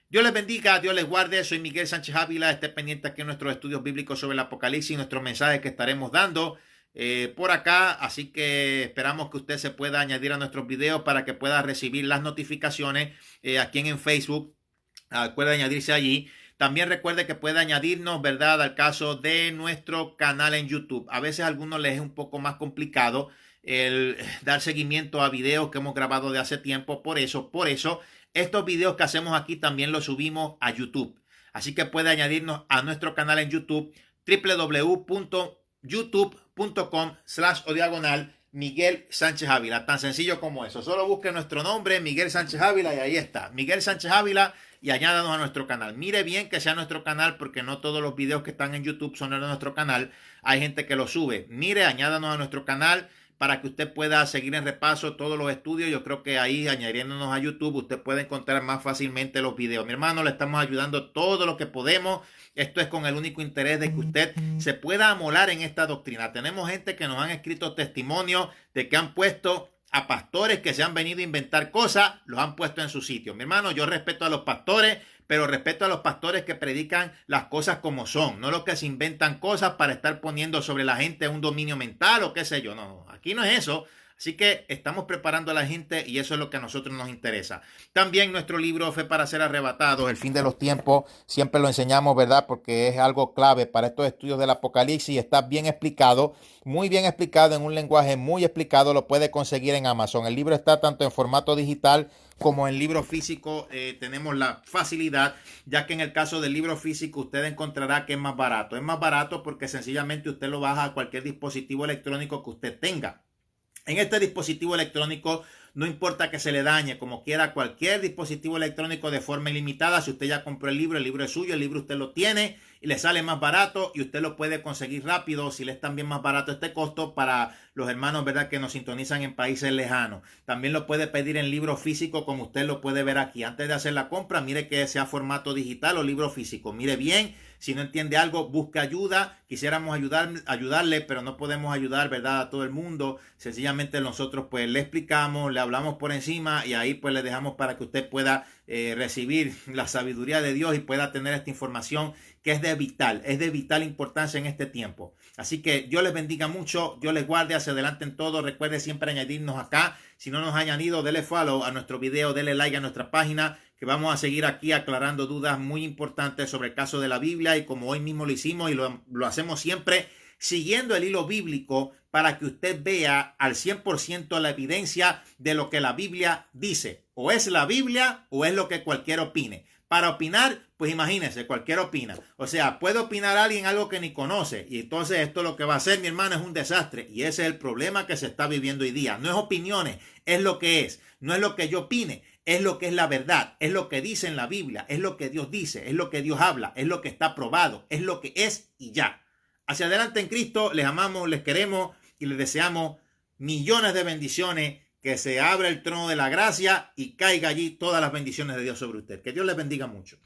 Dios les bendiga, Dios les guarde. Soy Miguel Sánchez Ávila. Esté pendiente aquí en nuestros estudios bíblicos sobre el Apocalipsis, nuestros mensajes que estaremos dando por acá. Así que esperamos que usted se pueda añadir a nuestros videos para que pueda recibir las notificaciones aquí en Facebook. Puede añadirse allí. También recuerde que puede añadirnos, ¿verdad?, al caso de nuestro canal en YouTube. A veces a algunos les es un poco más complicado el dar seguimiento a videos que hemos grabado de hace tiempo. Por eso, estos videos que hacemos aquí también los subimos a YouTube. Así que puede añadirnos a nuestro canal en YouTube, www.youtube.com/o/ Miguel Sánchez Ávila. Tan sencillo como eso. Solo busque nuestro nombre, Miguel Sánchez Ávila, y ahí está. Miguel Sánchez Ávila, y añádanos a nuestro canal. Mire bien que sea nuestro canal, porque no todos los videos que están en YouTube son de nuestro canal. Hay gente que los sube. Mire, añádanos a nuestro canal para que usted pueda seguir en repaso todos los estudios. Yo creo que ahí, añadiéndonos a YouTube, usted puede encontrar más fácilmente los videos. Mi hermano, le estamos ayudando todo lo que podemos. Esto es con el único interés de que usted se pueda amolar en esta doctrina. Tenemos gente que nos han escrito testimonios de que han puesto a pastores que se han venido a inventar cosas, los han puesto en su sitio. Mi hermano, yo respeto a los pastores, pero respeto a los pastores que predican las cosas como son, no los que se inventan cosas para estar poniendo sobre la gente un dominio mental o qué sé yo. No, aquí no es eso. Así que estamos preparando a la gente y eso es lo que a nosotros nos interesa. También nuestro libro Fe para ser arrebatados, el fin de los tiempos, siempre lo enseñamos, ¿verdad? Porque es algo clave para estos estudios del Apocalipsis. Está bien explicado, muy bien explicado, en un lenguaje muy explicado. Lo puede conseguir en Amazon. El libro está tanto en formato digital como en libro físico. Tenemos la facilidad, ya que en el caso del libro físico usted encontrará que es más barato. Es más barato porque sencillamente usted lo baja a cualquier dispositivo electrónico que usted tenga. En este dispositivo electrónico no importa que se le dañe, como quiera, cualquier dispositivo electrónico de forma ilimitada. Si usted ya compró el libro es suyo, el libro usted lo tiene y le sale más barato y usted lo puede conseguir rápido si le es también más barato este costo para los hermanos, ¿verdad?, que nos sintonizan en países lejanos. También lo puede pedir en libro físico, como usted lo puede ver aquí. Antes de hacer la compra, mire que sea formato digital o libro físico. Mire bien. Si no entiende algo, busque ayuda. Quisiéramos ayudarle, pero no podemos ayudar, ¿verdad?, a todo el mundo. Sencillamente nosotros pues le explicamos, le hablamos por encima y ahí pues le dejamos para que usted pueda recibir la sabiduría de Dios y pueda tener esta información que es de vital importancia en este tiempo. Así que Dios les bendiga mucho, Dios les guarde, hacia adelante en todo. Recuerde siempre añadirnos acá. Si no nos ha añadido, dele follow a nuestro video, dele like a nuestra página, que vamos a seguir aquí aclarando dudas muy importantes sobre el caso de la Biblia, y como hoy mismo lo hicimos y lo hacemos siempre, siguiendo el hilo bíblico para que usted vea al 100% la evidencia de lo que la Biblia dice. O es la Biblia o es lo que cualquiera opine. Para opinar, pues imagínense, cualquiera opina. O sea, puede opinar alguien algo que ni conoce. Y entonces esto lo que va a hacer, mi hermano, es un desastre. Y ese es el problema que se está viviendo hoy día. No es opiniones, es lo que es. No es lo que yo opine, es lo que es la verdad. Es lo que dice en la Biblia, es lo que Dios dice, es lo que Dios habla, es lo que está probado, es lo que es y ya. Hacia adelante en Cristo, les amamos, les queremos y les deseamos millones de bendiciones. Que se abra el trono de la gracia y caiga allí todas las bendiciones de Dios sobre usted. Que Dios les bendiga mucho.